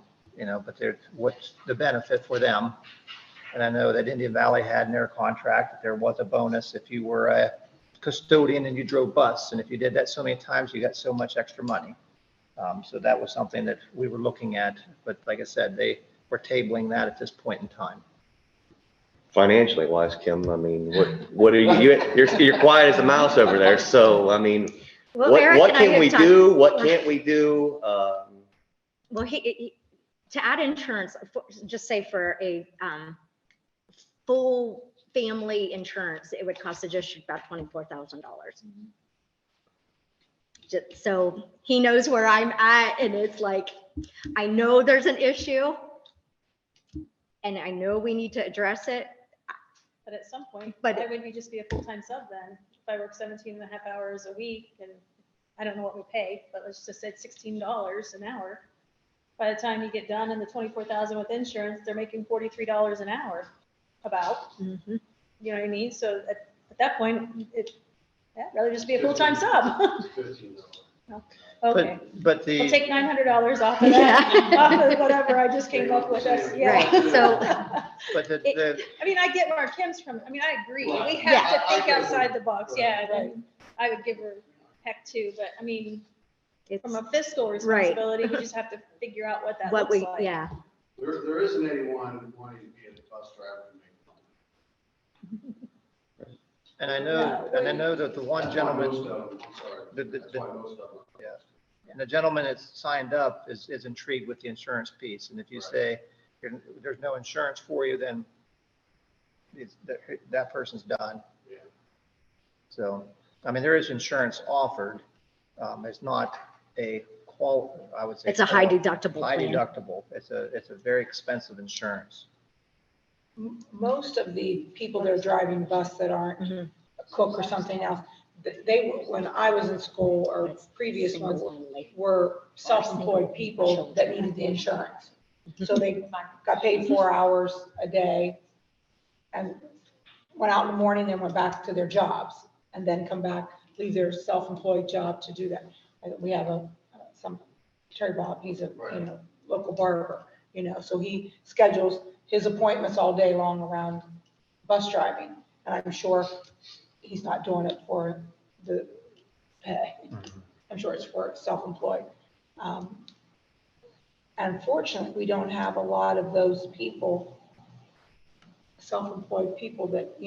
what's the benefit for them? And I know that Indian Valley had in their contract that there was a bonus if you were a custodian and you drove bus. And if you did that so many times, you got so much extra money. So that was something that we were looking at. But like I said, they were tabling that at this point in time. Financially wise, Kim, I mean, what are you're quiet as a mouse over there. So, I mean, Well, Eric what and I can we had do? What can't we do? Well, to add insurance, just say for a full family insurance, it would cost the district about $24,000. So he knows where I'm at, and it's like, I know there's an issue, and I know we need to address it. But at some point, But- why would we just be a full-time sub then? If I work 17 and a half hours a week, and I don't know what we pay, but let's just say it's $16 an hour. By the time you get done and the 24,000 with insurance, they're making $43 an hour about, Mhm. you know what I mean? So at that point, I'd rather just be a full-time sub. Okay, But we'll the, take $900 off of that, Yeah. off of whatever I just came up with. Yeah. Right, so- but I mean, I get where Kim's from. I mean, I agree. Well, We have to think outside the box. Yeah, and I would give her heck too, but I mean, from a fiscal responsibility, we just have to figure out what that What looks we, like. yeah. There isn't anyone wanting to be a bus driver to make money. and I know that the one gentleman, I'm sorry. The- the- That's why most of them. and the gentleman that's signed up is intrigued with the insurance piece. And if you say there's no insurance for you, then that person's done. Yeah. So, I mean, there is insurance offered. It's not I would say. It's a high deductible High plan. deductible. It's a very expensive insurance. Most of the people that are driving bus that aren't Mhm. a cook or something else, they, when I was in school or previous ones, were self-employed people that needed the insurance. So they got paid 4 hours a day and went out in the morning, then went back to their jobs, and then come back, leave their self-employed job to do that. And we have Terry Bob, he's a, local barber, so he schedules his appointments all day long around bus driving. And I'm sure he's not doing it for the pay. I'm sure it's for self-employed. Unfortunately, we don't have a lot of those people, self-employed people that,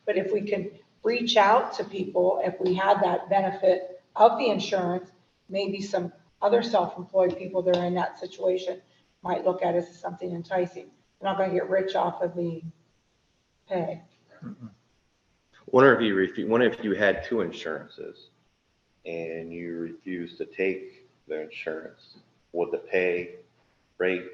but if we could reach out to people, if we had that benefit of the insurance, maybe some other self-employed people that are in that situation might look at it as something enticing. They're not going to get rich off of the pay. Wonder if you had two insurances and you refused to take the insurance, would the pay rate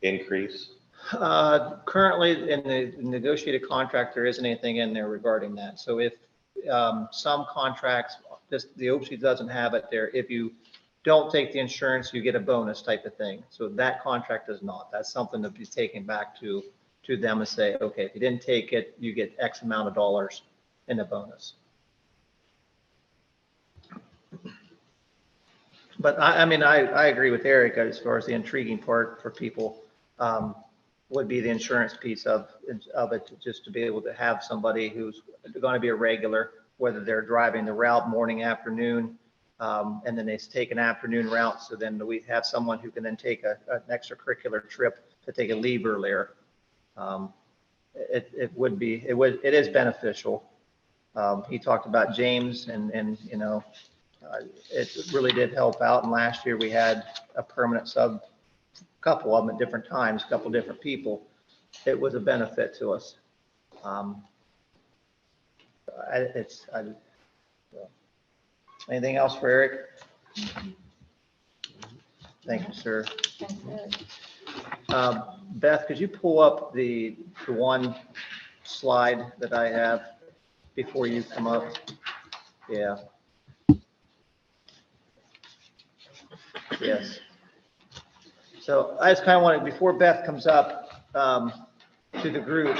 increase? Currently, in the negotiated contract, there isn't anything in there regarding that. So if some contracts, the OPC doesn't have it there. If you don't take the insurance, you get a bonus type of thing. So that contract does not. That's something to be taken back to them and say, okay, if you didn't take it, you get X amount of dollars in a bonus. But I mean, I agree with Eric as far as the intriguing part for people would be the insurance piece of it, just to be able to have somebody who's going to be a regular, whether they're driving the route morning, afternoon, and then they take an afternoon route. So then we have someone who can then take an extracurricular trip to take a leave earlier. It is beneficial. He talked about James and it really did help out. And last year we had a permanent sub, couple of them at different times, a couple different people. It was a benefit to us. Anything else for Eric? Thank you, sir. Beth, could you pull up the one slide that I have before you come up? Yeah. Yes. So I just kind of wanted, before Beth comes up to the group,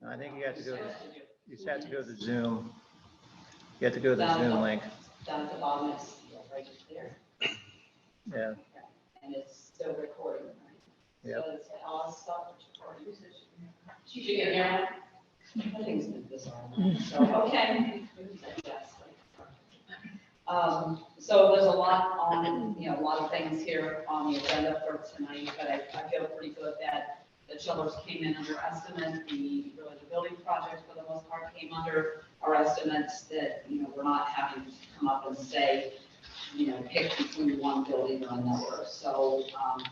I think you have to go, you just have to go to Zoom. You have to go to the Zoom link. Down at the bottom, it's right there, Yeah, and it's still recording, right? Yep. So it's, I'll stop the recording. You can hear me? I think it's been bizarre. So, okay. So there's a lot on, you know, a lot of things here on the agenda for tonight, but I feel pretty good that the chillers came in under estimate. The building project for the most part came under our estimates, that, you know, we're not having to come up and say, you know, pick between one building or another. So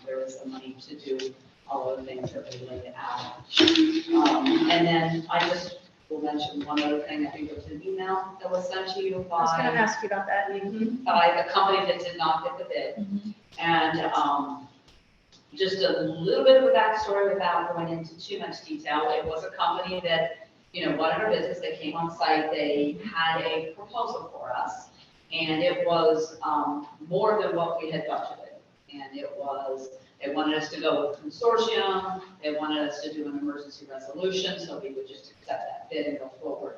there is the money to do all of the things that we laid out. And then I just will mention one other thing. I think it was an email that was sent to you I was gonna by, ask you about that. by the company that did not get the bid. And just a little bit of a backstory without going into too much detail. It was a company that, you know, wanted our business. They came on site. They had a proposal for us, and it was more than what we had budgeted. And it was, they wanted us to go with consortium. They wanted us to do an emergency resolution, so we would just accept that bid and go forward.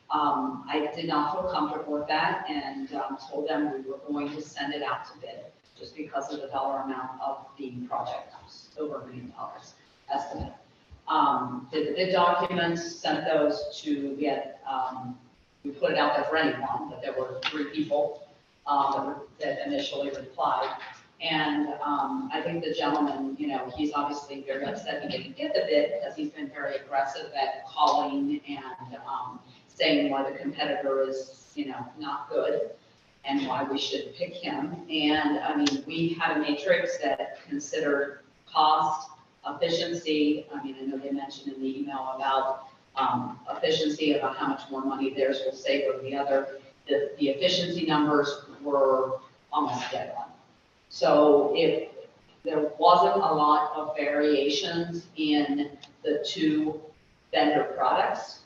I did not feel comfortable with that, and told them we were going to send it out to bid, just because of the dollar amount of the project, over $1 million estimate. Did the bid documents, sent those to get, we put it out there for anyone, but there were 3 people that initially replied. And I think the gentleman, you know, he's obviously very upset he didn't get the bid, because he's been very aggressive at calling and saying why the competitor is, you know, not good, and why we should pick him. And I mean, we had a matrix that considered cost, efficiency. I mean, I know they mentioned in the email about efficiency, about how much more money theirs will save over the other. The efficiency numbers were almost dead on. So if there wasn't a lot of variations in the 2 vendor products,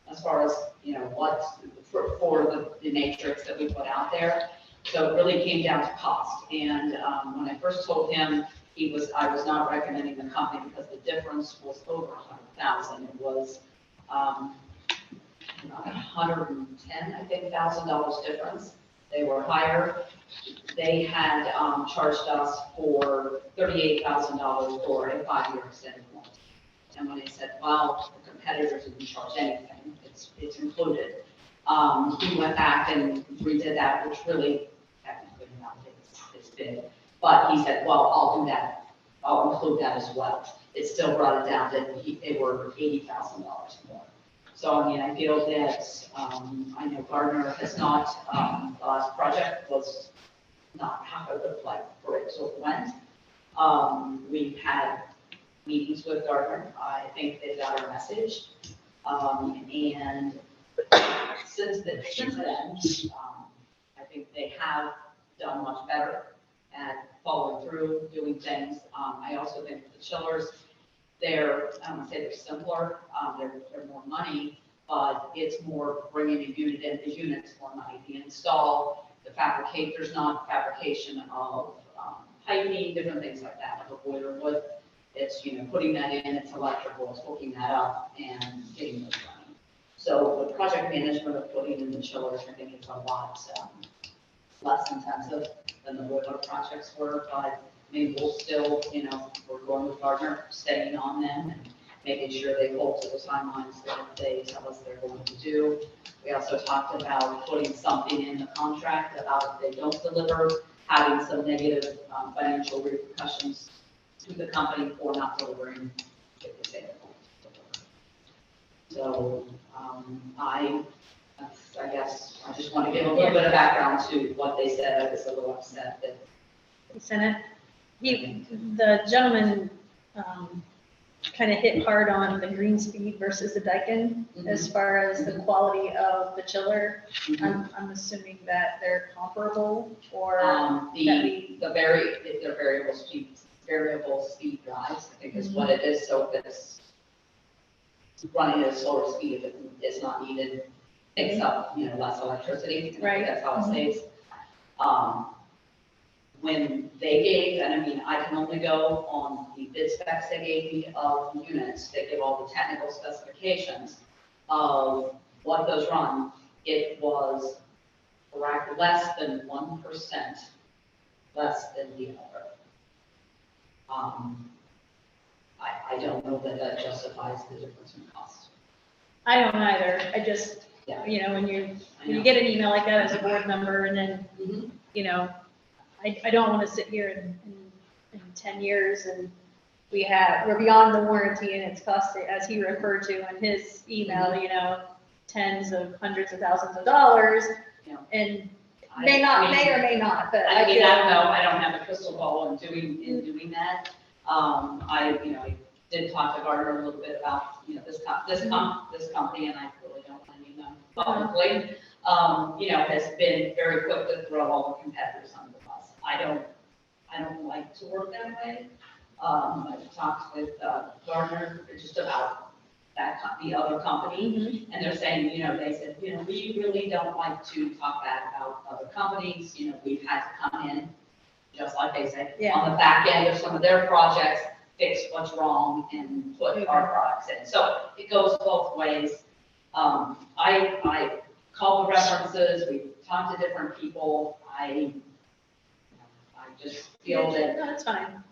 as far as, you know, what for the matrix that we put out there. So it really came down to cost. And when I first told him, I was not recommending the company, because the difference was over 100,000. It was 110, I think, $1,000 difference. They were higher. They had charged us for $38,000 for a 5-year extended warranty. And when they said, well, the competitors didn't charge anything, it's included. He went back and redid that, which really technically not his bid. But he said, well, I'll do that. I'll include that as well. It still brought it down to, they were $80,000 more. So, I mean, I feel that, I know Gardner has not, the last project was not how it looked like for it, so it went. We've had meetings with Gardner. I think they got our message. And since then, I think they have done much better at following through, doing things. I also think the chillers, I don't want to say they're simpler, they're more money, but it's more bringing a unit in. The unit's more money. The install, the fabricate, there's not fabrication of piping, different things like that, like a boiler wood. It's, you know, putting that in, it's electrical, it's hooking that up and getting those running. So the project management of putting in the chillers, I think, is a lot less intensive than the boiler projects were, but I mean, we'll still, you know, we're going with Gardner, staying on them and making sure they hold to the timelines that they tell us they're going to do. We also talked about putting something in the contract about if they don't deliver, having some negative financial repercussions to the company for not delivering if they say they're going to deliver. So I guess I just want to give a little bit of background to what they said. I was a little upset that He sent it. The gentleman kind of hit hard on the green speed versus the Daikin as far as the quality of the chiller. I'm assuming that they're comparable, or they're variable speed drives, I think is what it is. So if it's running at a slower speed, if it is not needed, takes up, you know, less electricity. Right. That's how it stays. when they gave, and I mean, I can only go on the bid specs they gave me of units, they give all the technical specifications of what goes wrong. It was less than 1% less than the other. I don't know that that justifies the difference in cost. I don't either. I just, Yeah. you know, when I you know. get an email like that as a board member and then, Mhm. you know, I don't want to sit here in 10 years and we're beyond the warranty and it's cost, as he referred to in his email, you know, tens of hundreds of thousands of dollars. Yeah. And I may mean, or may not, but I I mean, feel. I don't know, I don't have a crystal ball in doing that. I did talk to Gardner a little bit about, you know, this company, and I really don't want to name them publicly, has been very quick to throw all the competitors under the bus. I don't like to work that way. I've talked with Gardner just about the other company, and they're saying, they said, we really don't like to talk bad about other companies. We've had to come in, just like they said, on the back end of some of their projects, fix what's wrong and put our products in. So it goes both ways. I call the references, we talked to different people. I just feel that. No, that's fine.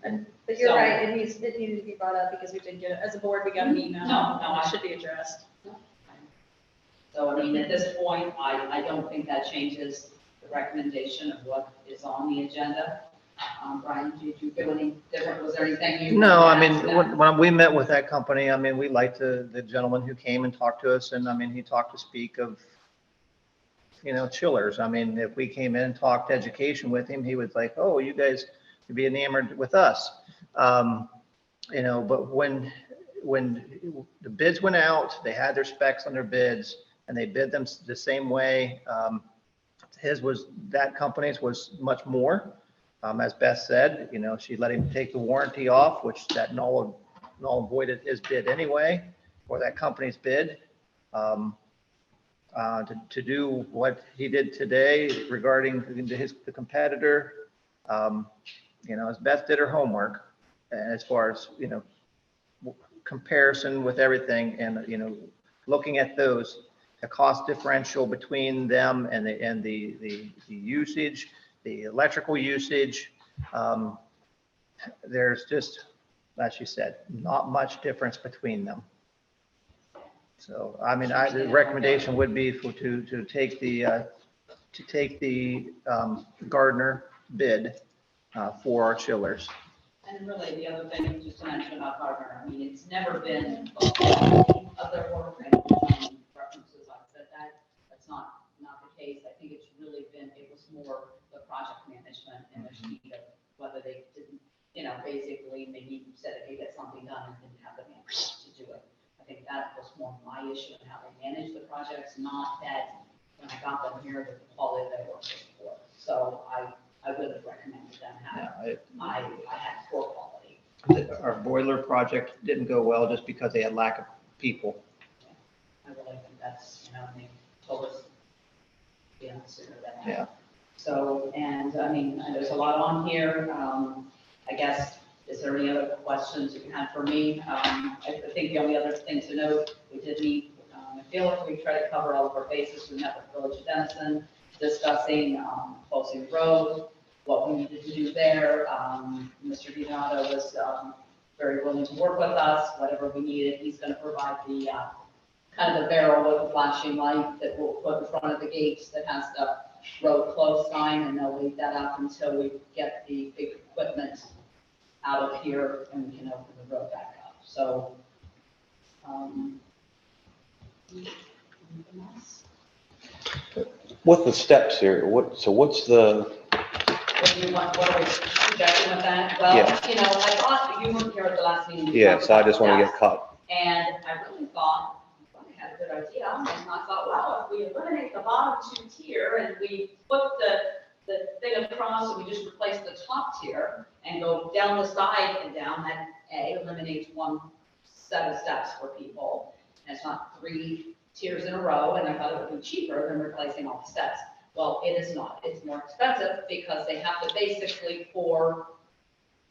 But you're right, it needed to be brought up because we did get, as a board, we got an email. No, It should be addressed. So, I mean, at this point, I don't think that changes the recommendation of what is on the agenda. Brian, did you feel any different? Was there anything you? No, I wanted mean, to add to that? when we met with that company, I mean, we liked the gentleman who came and talked to us, and I mean, he talked to speak of, chillers. I mean, if we came in and talked education with him, he was like, oh, you guys would be enamored with us. But when the bids went out, they had their specs on their bids, and they bid them the same way. That company's was much more. As Beth said, she let him take the warranty off, which that null and voided his bid anyway, or that company's bid. To do what he did today regarding the competitor, as Beth did her homework, as far as, comparison with everything and, looking at the cost differential between them and the usage, the electrical usage, there's just, as she said, not much difference between them. So, I mean, the recommendation would be to take the Gardner bid for our chillers. And really, the other thing, just to mention about Gardner, I mean, it's never been the quality of their work, and references, I've said that's not the case. I think it's really been, it was more the project management and the speed of whether they didn't, basically maybe said that they get something done and didn't have the manpower to do it. I think that was more my issue in how they manage the projects, not that when I got them here, the quality of their work was poor. So I would have recommended them have, I had poor quality. Our boiler project didn't go well just because they had lack of people. I really think that's, they told us, sooner than that. Yeah. So, and I mean, there's a lot on here. I guess, is there any other questions you have for me? I think the only other thing to note, we did meet, I feel like we tried to cover all of our bases. We met with Village of Denison, discussing closing the road, what we needed to do there. Mr. Donato was very willing to work with us, whatever we needed. He's going to provide the kind of the barrel with the flashing light that we'll put in front of the gates that has the road closed sign, and they'll leave that up until we get the big equipment out of here and we can open the road back up. So, anything else? With the steps here, what's the, What are we projecting with that? Well, Yeah. I thought you weren't here at the last meeting. so I just want to get caught. And I really thought, I had a good idea, and I thought, well, if we eliminate the bottom two tier and we put the thing across and we just replace the top tier and go down the side and down, that eliminates one set of steps for people. And it's not 3 tiers in a row, and I thought it would be cheaper than replacing all the steps. Well, it is not. It's more expensive because they have to basically pour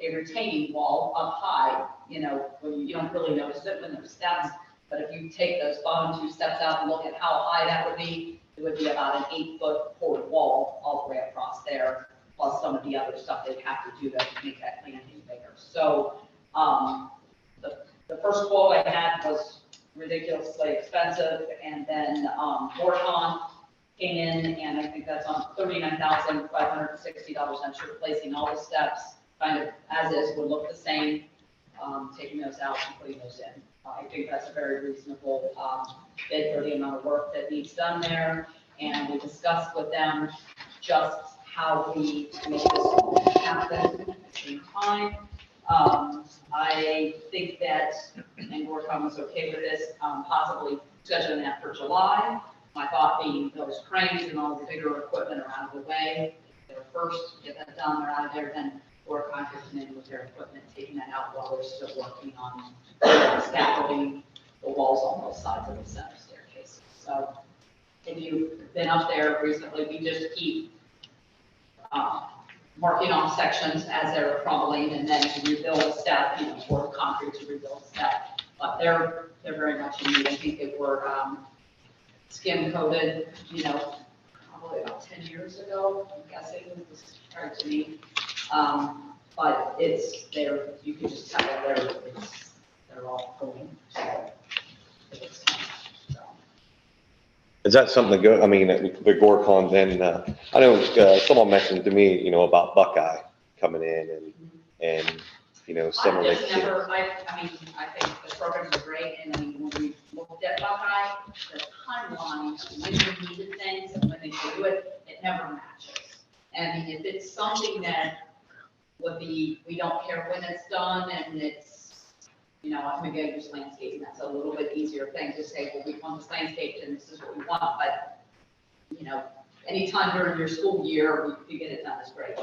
a retaining wall up high, you know, when you don't really notice it when there's steps. But if you take those bottom 2 steps out and look at how high that would be, it would be about an 8-foot poured wall all the way across there, plus some of the other stuff they'd have to do to make that landing bigger. So the first quote I had was ridiculously expensive, and then Gorcon came in, and I think that's on $39,560. I'm sure replacing all the steps, kind of as is, would look the same, taking those out and putting those in. I think that's a very reasonable bid for the amount of work that needs done there. And we discussed with them just how we make this happen at the same time. I think that, and Gorcon was okay with this, possibly scheduling that for July. My thought being those cranes and all the bigger equipment are out of the way. They're first, get that done, they're out of there, then Gorcon could come in with their equipment, taking that out while they're still working on scaffolding the walls on both sides of the center staircase. So if you've been up there recently, we just keep marking off sections as they're crumbling, and then to rebuild a step, you know, pour concrete to rebuild a step. But they're very much in need. I think they were skim coated, you know, probably about 10 years ago, I'm guessing, it was prior to me. But it's there, you can just tell they're all going. So it's time. So. Is that something to go, I mean, the Gorcon then, I know someone mentioned to me, you know, about Buckeye coming in and, you know, some of the. I mean, I think the programs are great, and I mean, when we looked at Buckeye, the timeline, when we needed things, and when they do it, it never matches. And if it's something that would be, we don't care when it's done, and it's, you know, maybe I use landscaping, that's a little bit easier thing to say, well, we want this landscaped, and this is what we want, but, you know, anytime during your school year, we get it done, is great.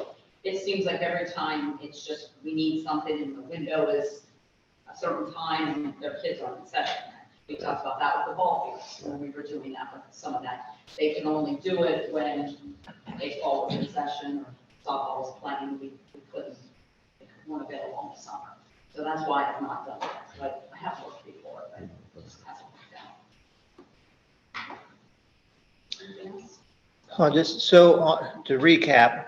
It seems like every time, it's just, we need something, and the window is a certain time, and their kids aren't in session. We talked about that with the ball fields, when we were doing that with some of that. They can only do it when baseball was in session, or softball was playing, we couldn't, they weren't available in the summer. So that's why I've not done that, but I have worked before, but it just hasn't worked out. Anything else? To recap,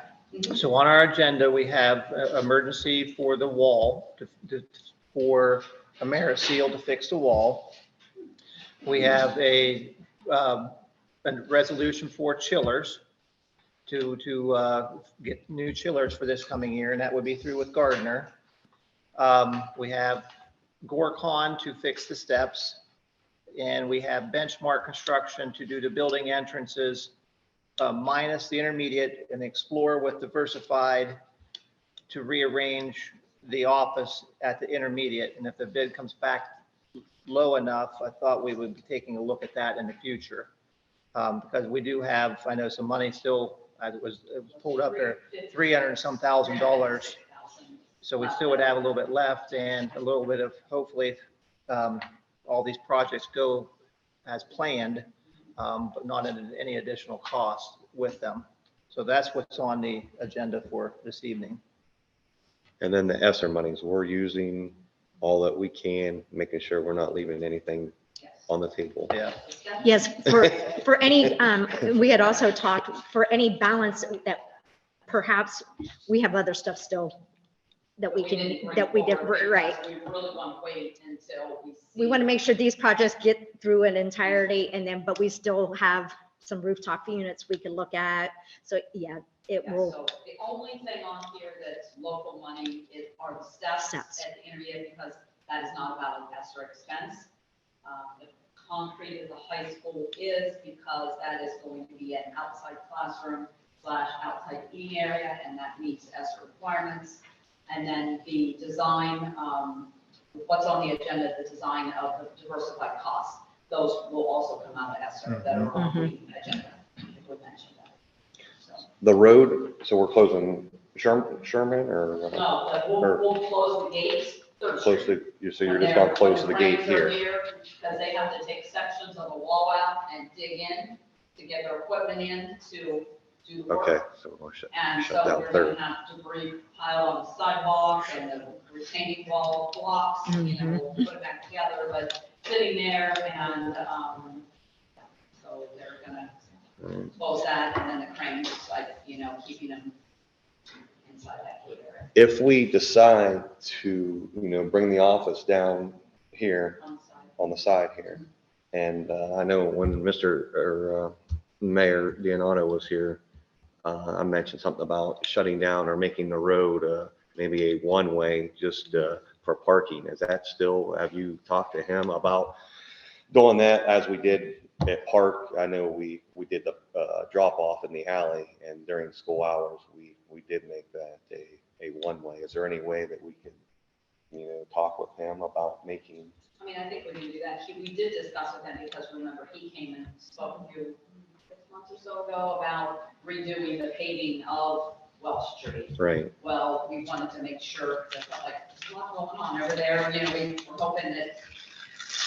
so on our agenda, we have emergency for the wall, for AmeriSeal to fix the wall. We have a resolution for chillers to get new chillers for this coming year, and that would be through with Gardner. We have Gorcon to fix the steps, and we have Benchmark Construction to do the building entrances, minus the intermediate, and explore with Diversified to rearrange the office at the intermediate. And if the bid comes back low enough, I thought we would be taking a look at that in the future. Because we do have, I know, some money still, as it was pulled up there, $300 and some thousand. So we still would have a little bit left, and a little bit of, hopefully, all these projects go as planned, but not at any additional cost with them. So that's what's on the agenda for this evening. And then the ESSER monies, we're using all that we can, making sure we're not leaving anything on the table. Yeah. Yes, for any, we had also talked for any balance that perhaps we have other stuff still that we can, that we did, right. We really want to wait until we see. We want to make sure these projects get through an entirety, and then, but we still have some rooftop units we can look at. So yeah, it Yeah, will. so the only thing on here that's local money are the steps at the intermediate, because that is not about an ESSER expense. The concrete at the high school is, because that is going to be an outside classroom / outside eating area, and that meets ESSER requirements. And then the design, what's on the agenda, the design of the diversified costs, those will also come out of ESSER that are on the agenda, if we mentioned that. So. The road, so we're closing Sherman or? No, but we'll close the gates. Close to, so you're just gonna close the gate here? Because they have to take sections of the wall out and dig in to get their equipment in to do the work. Okay, so we'll shut And shut so down we're third. gonna have debris pile on the sidewalk and the retaining wall blocks, you know, we'll put it back together, but sitting there and, so they're gonna close that and then the cranes, like, you know, keeping them inside that gate area If we decide to, bring the office down here on the side. on the side here, and I know when Mayor Dianato was here, I mentioned something about shutting down or making the road maybe a one-way just for parking. Is that still, have you talked to him about doing that as we did at Park? I know we did the drop off in the alley, and during school hours, we did make that a one-way. Is there any way that we could, talk with him about making? I mean, I think we can do that. We did discuss with him because remember, he came and spoke to you 6 months or so ago about redoing the paving of Welsh Street. Right. Well, we wanted to make sure that, like, there's a lot going on over there, we were hoping that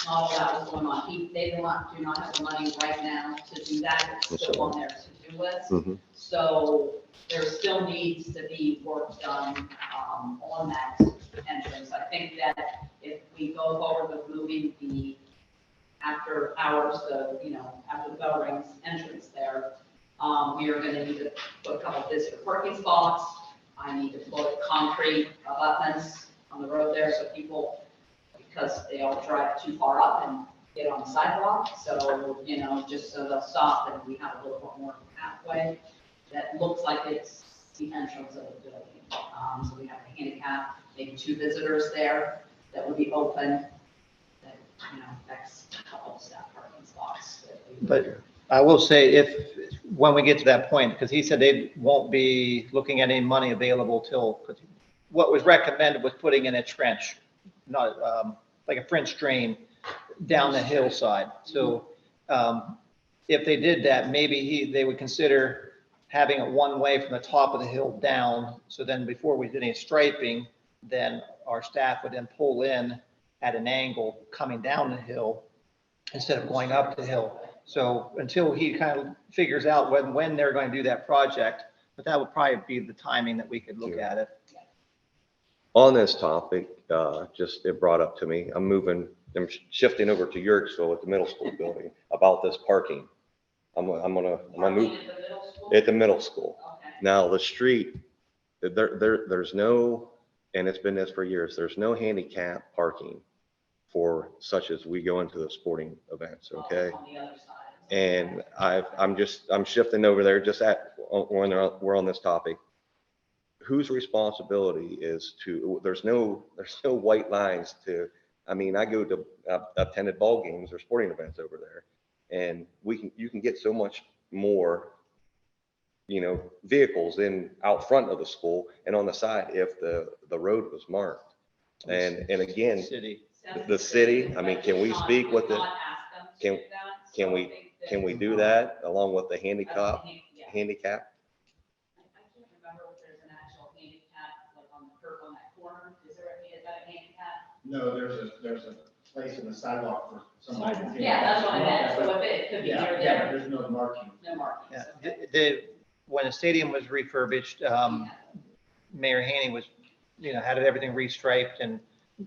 all of that was going on. They do not have the money right now to do that. It's still on their to-do list. Mm-hmm. So there still needs to be work done on that entrance. I think that if we go forward with moving the after hours, after the bell rings entrance there, we are gonna need to put a couple visitor parking spots. I need to put concrete abutments on the road there so people, because they all drive too far up and get on the sidewalk. So, just so they'll stop and we have a little bit more pathway that looks like it's the entrance of the building. So we have a handicap, maybe 2 visitors there that would be open, that, next couple of staff parking spots. But I will say when we get to that point, because he said they won't be looking at any money available till, what was recommended was putting in a trench, not like a French drain down the hillside. So if they did that, maybe they would consider having it one way from the top of the hill down. So then before we did any striping, then our staff would then pull in at an angle coming down the hill instead of going up the hill. So until he kind of figures out when they're going to do that project, but that would probably be the timing that we could look at it. On this topic, it brought up to me, I'm shifting over to Yerkesville at the middle school building about this parking. I'm gonna move at the middle school. Okay. Now, the street, there's no, and it's been this for years, there's no handicap parking for such as we go into the sporting events, okay? On the other side. And I'm shifting over there when we're on this topic. Whose responsibility is there's no white lines I go to attended ball games or sporting events over there, and you can get so much more, vehicles out front of the school and on the side if the road was marked. And again, City. the city, can we speak with the, can we do that along with the handicap? I can't remember if there's an actual handicap, like on the curb on that corner. Is that a handicap? No, there's a place in the sidewalk for someone. Yeah, that's what I meant. So if it could be Yeah, near yeah, there, there's no marking. no markings. Yeah, when the stadium was refurbished, Mayor Haney was, had everything restriped and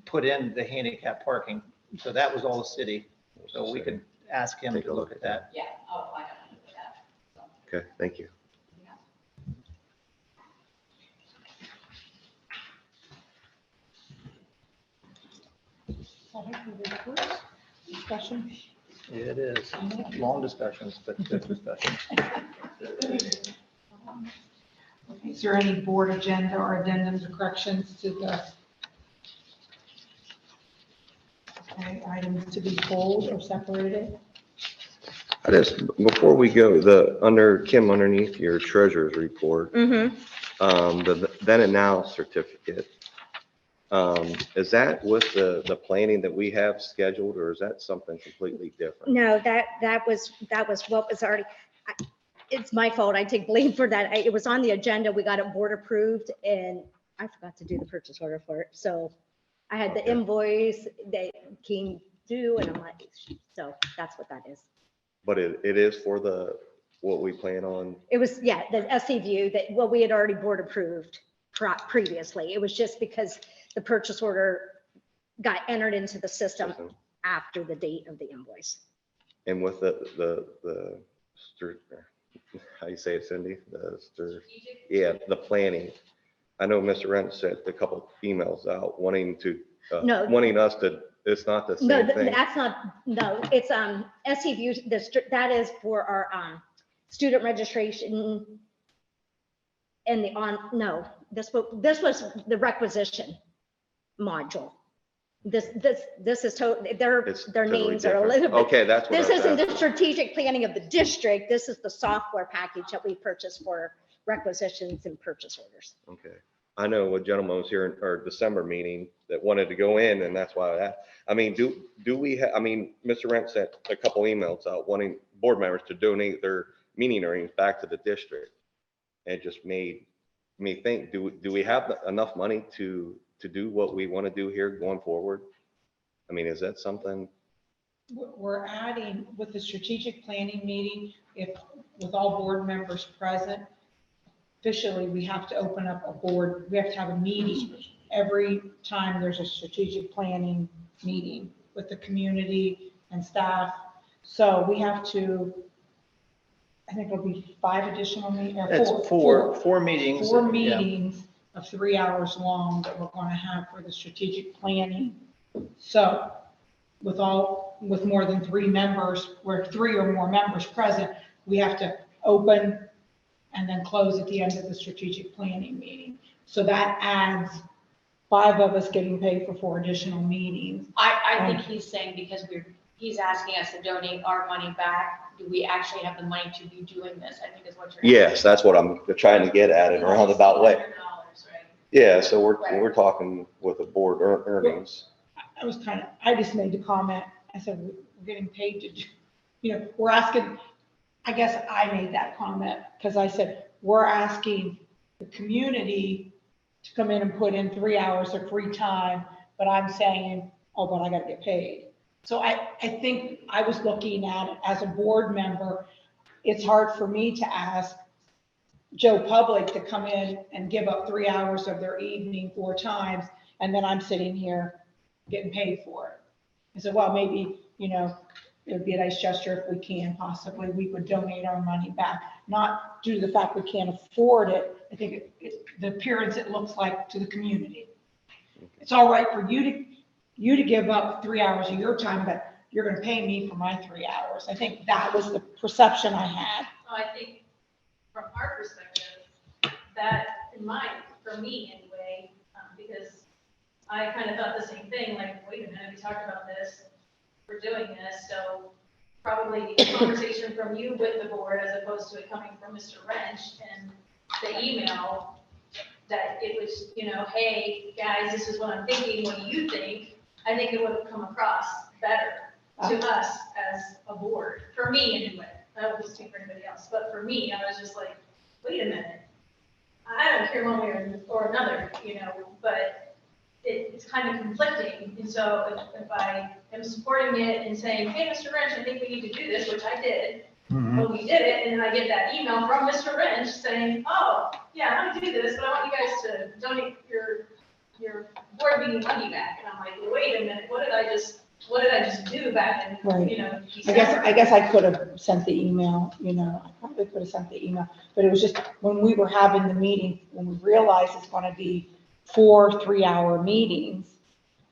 put in the handicap parking. So that was all the city. So we could ask him Take a to look look at that. Yeah, I got to look at that. So, Okay, thank you. Discussion? It is. Long discussions, but good discussions. Is there any board agenda or addendums or corrections to the items to be pulled or separated? Before we go, underneath your treasurer's report, the then and now certificate, is that with the planning that we have scheduled, or is that something completely different? No, that was what was already, it's my fault. I take blame for that. It was on the agenda. We got it board approved and I forgot to do the purchase order for it. So I had the Okay. invoice that came due and I'm like, so that's what that is. But it is for the what we plan on. It was, yeah, the SC view that, well, we had already board approved previously. It was just because the purchase order got entered into the system after the date of the invoice. And with the how you say it, Cindy? Yeah, the planning. I know Mr. Rent sent a couple emails out wanting to, No. wanting us to, it's not the No, same thing. that's not, no, it's, SC view, that is for our, student registration and no, this was the requisition module. This is their Totally names are a different. little bit. Okay, that's what This I was isn't the asking. strategic planning of the district. This is the software package that we purchased for requisitions and purchase orders. Okay. I know a gentleman was here in our December meeting that wanted to go in, and that's why I mean, do we have, I mean, Mr. Rent sent a couple emails out wanting board members to donate their meeting earnings back to the district. And it just made me think, do we have enough money to do what we want to do here going forward? I mean, is that something? We're adding with the strategic planning meeting, if with all board members present, officially, we have to open up a board, we have to have a meeting every time there's a strategic planning meeting with the community and staff. So we have to, I think it'll be 5 additional meetings, It's or four meetings. four Yeah. meetings of 3 hours long that we're going to have for the strategic planning. So with more than 3 members, where 3 or more members present, we have to open and then close at the end of the strategic planning meeting. So that adds 5 of us getting paid for 4 additional meetings. I think he's saying because he's asking us to donate our money back. Do we actually have the money to be doing this? I think is what you're. Yes, that's what I'm trying to get at in a roundabout way. $1,600, right? Yeah, so Right. we're talking with the board earnings. I just made the comment, I said, we're getting paid to, we're asking, I guess I made that comment, because I said, we're asking the community to come in and put in 3 hours of free time, but I'm saying, oh, but I gotta get paid. So I think I was looking at it as a board member, it's hard for me to ask Joe Public to come in and give up 3 hours of their evening 4 times, and then I'm sitting here getting paid for it. I said, well, maybe, it would be a nice gesture if we can, possibly, we would donate our money back, not due to the fact we can't afford it. I think the appearance it looks like to the community. It's all right for you to give up 3 hours of your time, but you're gonna pay me for my 3 hours. I think that was the perception I had. I think from our perspective, that for me anyway, because I kind of thought the same thing, like, wait a minute, we talked about this, we're doing this, so probably a conversation from you with the board as opposed to it coming from Mr. Wrench and the email that it was, hey, guys, this is what I'm thinking, what do you think? I think it would have come across better to us as a board, for me anyway. I don't speak for anybody else, but for me, I was just like, wait a minute. I don't care one way or another, but it's kind of conflicting. And so if I am supporting it and saying, hey, Mr. Wrench, I think we need to do this, which I did, but we did it, and then I get that email from Mr. Wrench saying, oh, yeah, I'm gonna do this, but I want you guys to donate your board meeting money back. And I'm like, wait a minute, what did I just do back in, Right. December? I guess I could have sent the email, I probably could have sent the email, but it was just when we were having the meeting, when we realized it's gonna be 4 3-hour meetings.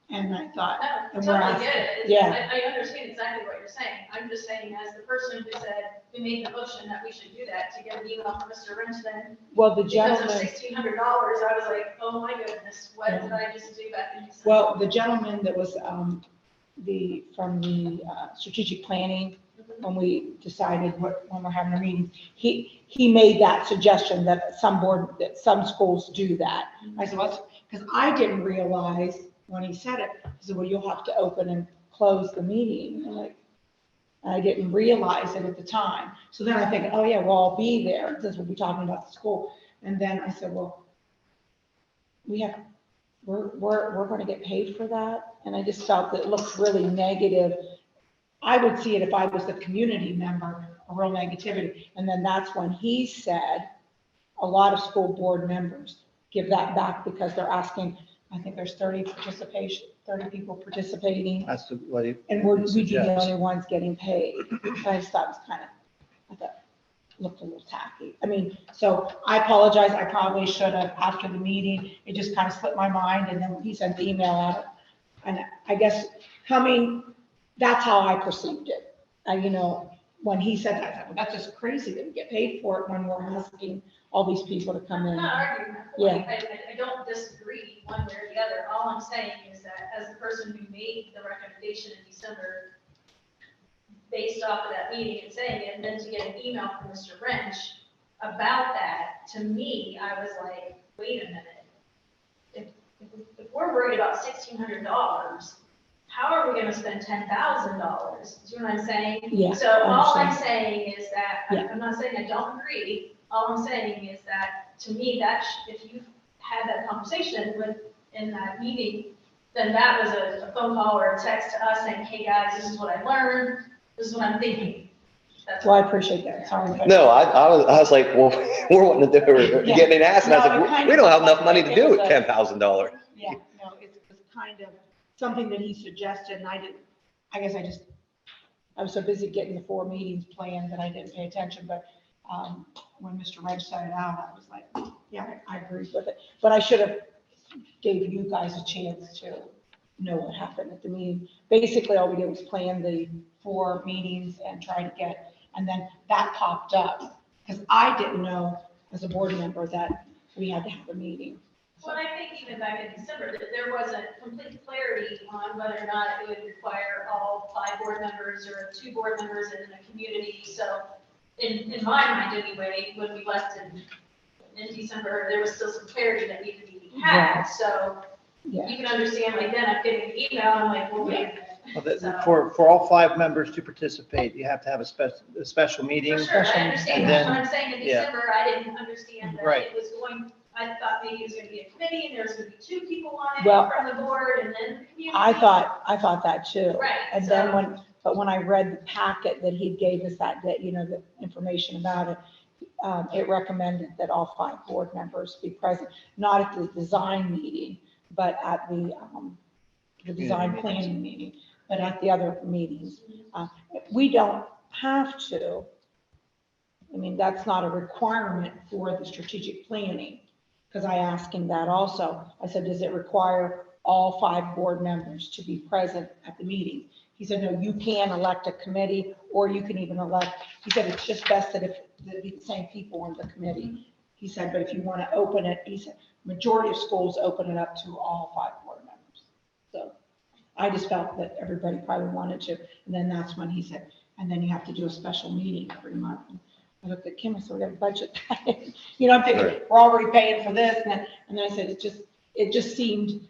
And I thought, No, and we're totally get asking, it. yeah. I understand exactly what you're saying. I'm just saying, as the person who said, we made the motion that we should do that, to get an email from Mr. Wrench then, Well, the because of gentleman, $1,600, I was like, oh my goodness, what did I just do back in December? well, the gentleman that was, from the strategic planning, when we decided when we're having a meeting, he made that suggestion that some schools do that. I said, well, because I didn't realize when he said it, he said, well, you'll have to open and close the meeting. And I didn't realize it at the time. So then I think, oh yeah, well, I'll be there, since we'll be talking about the school. And then I said, well, we're going to get paid for that. And I just felt that it looked really negative. I would see it if I was the community member a real negativity. And then that's when he said, a lot of school board members give that back because they're asking, I think there's 30 people participating. That's what he And we'd be the suggests. only ones getting paid. I just thought it was kind of, I thought, looked a little tacky. I mean, so I apologize. I probably should have, after the meeting, it just kind of slipped my mind. And then he sent the email out. And I guess that's how I perceived it. You know, when he said that, I thought, well, that's just crazy that we get paid for it when we're asking all these people to come I'm in. not arguing that point. I don't disagree one way or the other. All I'm saying is that as the person who made the recommendation in December, based off of that meeting and saying it, and then to get an email from Mr. Wrench about that, to me, I was like, wait a minute. If we're worried about $1,600, how are we gonna spend $10,000? Do you know what I'm saying? Yeah, So I all I'm understand. saying is that, Yeah. I'm not saying I don't agree, all I'm saying is that, to me, if you had that conversation in that meeting, then that was a phone call or a text to us saying, hey, guys, this is what I learned, this is what I'm thinking. That's Well, I appreciate that. Sorry. but- No, I was like, well, we're wanting to do, we're Yeah. getting asked, and I No, it said, kind we of don't have was enough money like- to it do was with a- $10,000. Yeah, no, it was kind of something that he suggested, and I guess I was so busy getting the 4 meetings planned that I didn't pay attention, but when Mr. Wrench said it out, I was like, yeah, I agree with it. But I should have gave you guys a chance to know what happened at the meeting. Basically, all we did was plan the 4 meetings and try to get, and then that popped up, because I didn't know as a board member that we had to have a meeting. Well, I think even back in December, that there wasn't complete clarity on whether or not it would require all 5 board members or 2 board members in the community. So in my mind anyway, when we left in December, there was still some clarity that needed to be had. Right. So Yeah. you can understand, like, then I'm getting the email, I'm like, well, wait a minute. Well, that- So- For all 5 members to participate, you have to have a special meeting. For sure, I And understand, then- that's what I'm saying, in yeah. December, I didn't understand that Right. it was going, I thought maybe it was gonna be a committee, and there was gonna be 2 people on Well, it from the board, and then the community. I thought that too. Right, And then so- when I read the packet that he gave us that, you know, the information about it, it recommended that all 5 board members be present, not at the design meeting, but at the design planning meeting, but at the other meetings. We don't have to. I mean, that's not a requirement for the strategic planning, because I asked him that also. I said, does it require all 5 board members to be present at the meeting? He said, no, you can elect a committee, or you can even elect, he said, it's just best that if the same people on the committee. He said, but if you want to open it, he said, majority of schools open it up to all 5 board members. So I just felt that everybody probably wanted to. And then that's when he said, and then you have to do a special meeting every month. And I looked at Kim and said, we got a budget. You know, I'm thinking, Right. we're already paying for this. And then I said, it just seemed,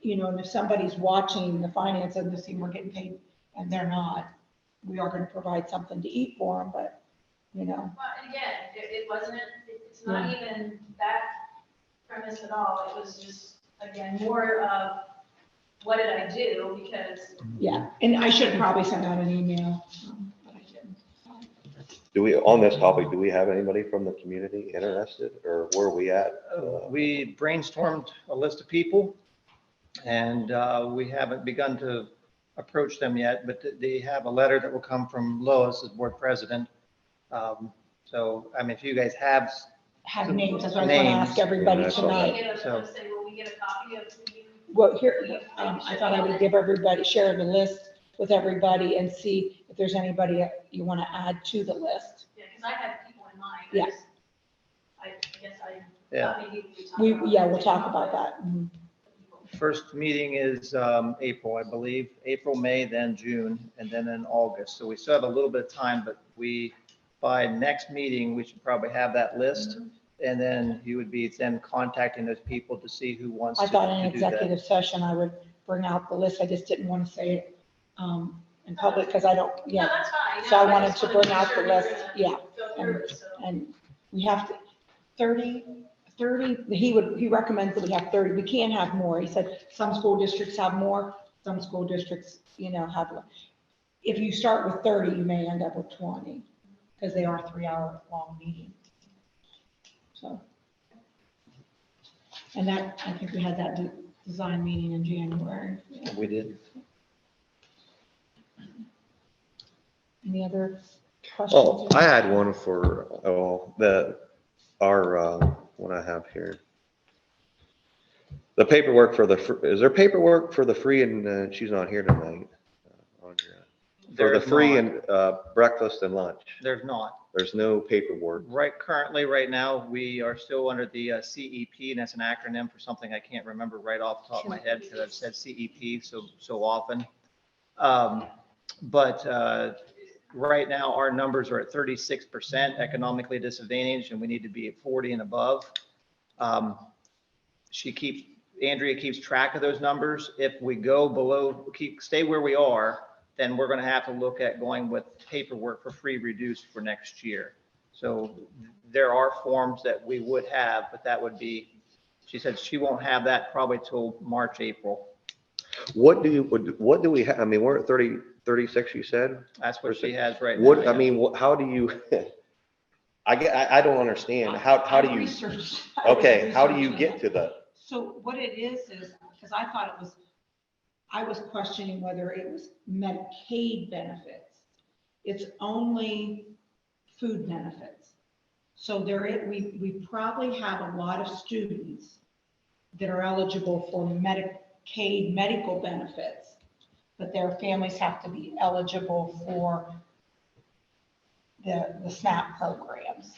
you know, and if somebody's watching the finance and they see we're getting paid and they're not, we are going to provide something to eat for them, but, you know. Well, and again, it wasn't, it's not even that premise at all. It was just, again, more of, what did I do? Because Yeah, and I should have probably sent out an email, but I didn't. Do we, on this topic, do we have anybody from the community interested, or where are we at? We brainstormed a list of people, and we haven't begun to approach them yet, but they have a letter that will come from Lois as board president. So, I mean, if you guys have, Have names, that's what I was going to ask Names. everybody Yeah, I saw tonight. we get a, So- let's say, will we get a copy of who you? Well, here, I thought I would give everybody, share the list with everybody and see if there's anybody you want to add to the list. Yeah, because I had people in mind. Yeah. I guess I Yeah. thought maybe we talked about. Yeah, we'll talk about that. Mhm. first meeting is April, I believe, April, May, then June, and then in August. So we still have a little bit of time, but by next meeting, we should probably have that list. And then you would be then contacting those people to see who wants I to thought in to do that. executive session, I would bring out the list. I just didn't want to say it in public because I don't, No, yeah. that's fine. So I No, wanted just to wanted bring make out sure the we were list, gonna yeah. Go through it, so. And we have to, 30, he recommends that we have 30. We can't have more. He said some school districts have more, some school districts, you know, have, if you start with 30, you may end up with 20. because they are 3-hour long meetings. So. And that, I think we had that design meeting in January. We did. Any other questions? Oh, I had one for, what I have here. The paperwork for is there paperwork for the free and, she's not here tonight. On your- For the There's free not. and, breakfast and lunch. There's not. There's no paperwork. Right now, we are still under the CEP, and that's an acronym for something I can't remember right off the top of my head because I've said CEP so often. But right now, our numbers are at 36% economically disadvantaged, and we need to be at 40 and above. Andrea keeps track of those numbers. If we go below, stay where we are, then we're going to have to look at going with paperwork for free reduced for next year. So there are forms that we would have, but that would be, she said she won't have that probably till March, April. What do we have? I mean, we're at 36, you said? That's what she has right now. What, I yeah. mean, how do you, I don't understand. How do you, Research. okay, how do you get to the, So what it is, because I thought it was, I was questioning whether it was Medicaid benefits. It's only food benefits. So we probably have a lot of students that are eligible for Medicaid medical benefits, but their families have to be eligible for the SNAP programs.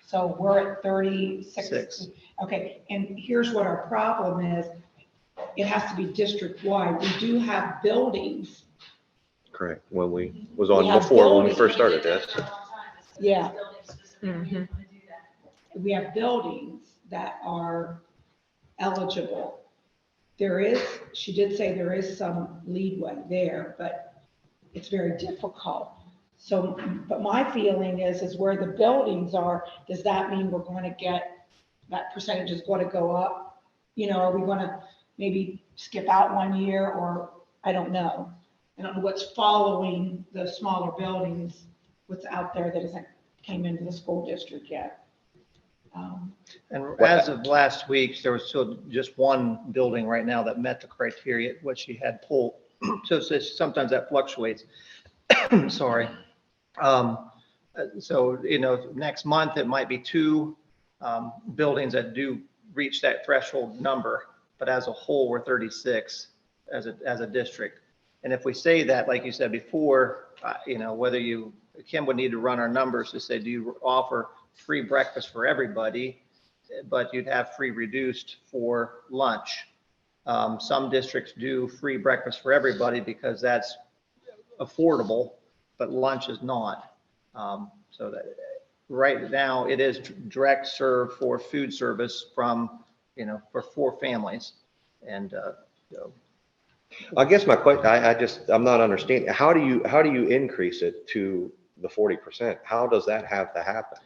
So we're at 36. Six. Okay, and here's what our problem is. It has to be district-wide. We do have buildings. correct, when we was We on have before, when we buildings. first started this. Yeah. Mhm. We have buildings that are eligible. She did say there is some leeway there, but it's very difficult. So, but my feeling is where the buildings are, does that mean we're going to get, that percentage is going to go up? You know, are we going to maybe skip out 1 year, or I don't know. I don't know what's following the smaller buildings, what's out there that hasn't came into the school district yet. And as of last week, there was still just one building right now that met the criteria, what she had pulled. So sometimes that fluctuates. Sorry. So, you know, next month it might be 2 buildings that do reach that threshold number, but as a whole, we're 36 as a district. And if we say that, like you said before, you know, Kim would need to run our numbers to say, do you offer free breakfast for everybody, but you'd have free reduced for lunch. Some districts do free breakfast for everybody because that's affordable, but lunch is not. So that right now it is direct serve for food service from, you know, for 4 families. And so. I guess my question, I'm not understanding. How do you increase it to the 40%? How does that have to happen?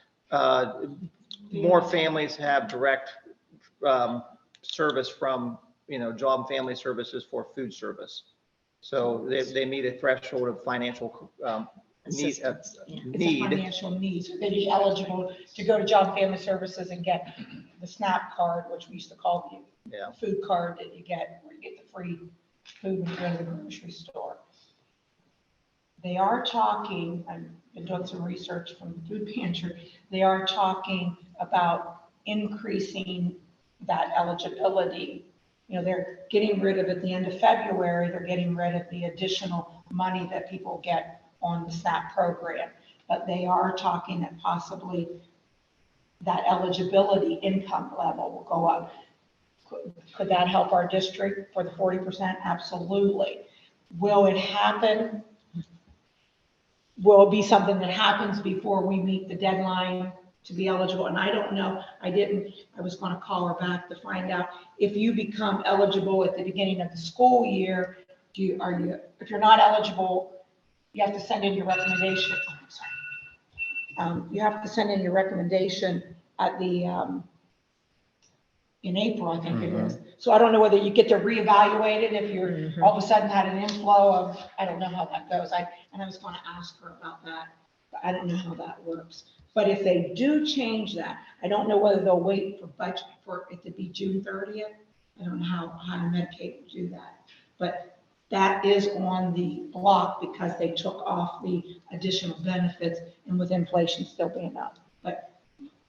More families have direct service from, you know, Job and Family Services for food service. So they meet a threshold of financial need. It's a financial need. So they'd be eligible to go to Job and Family Services and get the SNAP card, which we used to call the food card that you get, where you get the free food when you go to the grocery store. They are talking, I've been doing some research from the food pantry, they are talking about increasing that eligibility. You know, they're getting rid of, at the end of February, they're getting rid of the additional money that people get on the SNAP program. But they are talking that possibly that eligibility income level will go up. Could that help our district for the 40%? Absolutely. Will it happen? Will it be something that happens before we meet the deadline to be eligible? And I don't know. I was going to call her back to find out if you become eligible at the beginning of the school year. If you're not eligible, you have to send in your recommendation. Oh, I'm sorry. You have to send in your recommendation at the in April, I think it is. So I don't know whether you get to reevaluate it if you're all of a sudden had an inflow of, I don't know how that goes. And I was going to ask her about that. I don't know how that works. But if they do change that, I don't know whether they'll wait for budget for it to be June 30th. I don't know how Medicaid will do that. But that is on the block because they took off the additional benefits and with inflation still being up. But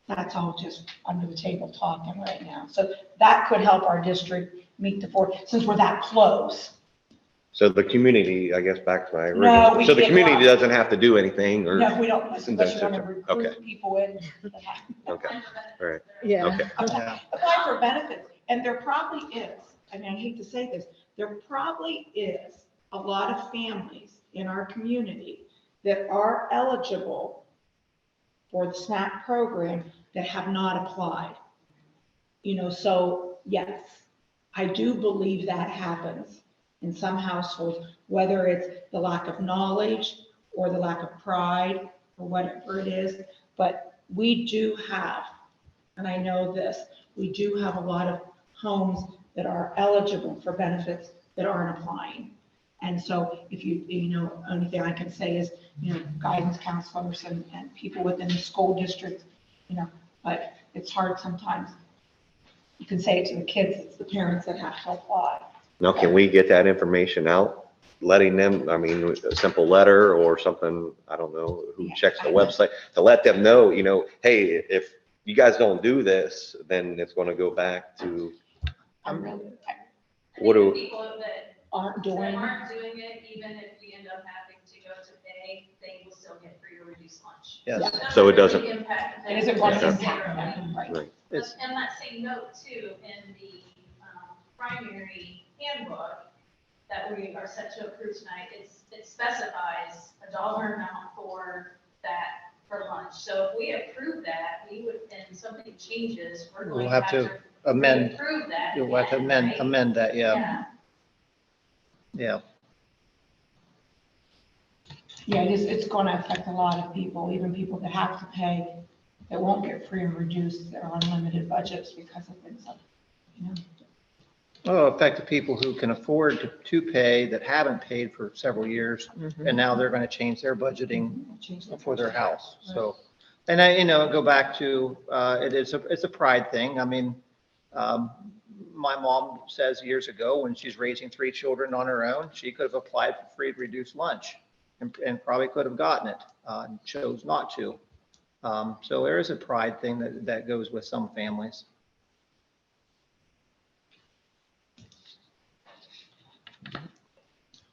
that's all just under the table talking right now. So that could help our district meet the since we're that close. So the community, I guess, back to my No, original, we so the can't community go out. doesn't have to do anything or? No, we don't, unless you're gonna Okay. recruit people in. Okay, all right, Yeah. okay. Yeah. Apply for benefits, and there probably is, I mean, I hate to say this, there probably is a lot of families in our community that are eligible for the SNAP program that have not applied. You know, so yes, I do believe that happens in some households, whether it's the lack of knowledge or the lack of pride or whatever it is. But we do have, and I know this, we do have a lot of homes that are eligible for benefits that aren't applying. And so if you know, only thing I can say is, you know, guidance counselors and people within the school district, you know, but it's hard sometimes. You can say it to the kids, it's the parents that have to apply. Now, can we get that information out, letting them, I mean, a simple letter or something, I don't know, who Yeah, checks the I know. website, to let them know, you know, hey, if you guys don't do this, then it's gonna go back to, I'm really, what do, People that aren't doing, aren't doing it, even if we end up having to go to pay, they will still get free or reduced lunch. Yes. So it doesn't- really impact them it isn't going to Okay. impact them, right? right, It's, And that same note too, in the primary handbook that we are set to approve tonight, it specifies a dollar amount for that for lunch. So if we approve that, we would, and something changes, we're going We'll to have have to to amend, approve that. you'll have to again, right? amend that, yeah, Yeah. yeah. Yeah, it's going to affect a lot of people, even people that have to pay, that won't get free and reduced, that are on limited budgets because of things like, you know. Well, it'll affect the people who can afford to pay that haven't paid for several years, and now they're gonna change their budgeting Change the for their budget. house, so. And I, you know, go back to, it's a pride thing. I mean, my mom says years ago, when she's raising 3 children on her own, she could have applied for free reduced lunch and probably could have gotten it, and chose not to. So there is a pride thing that goes with some families.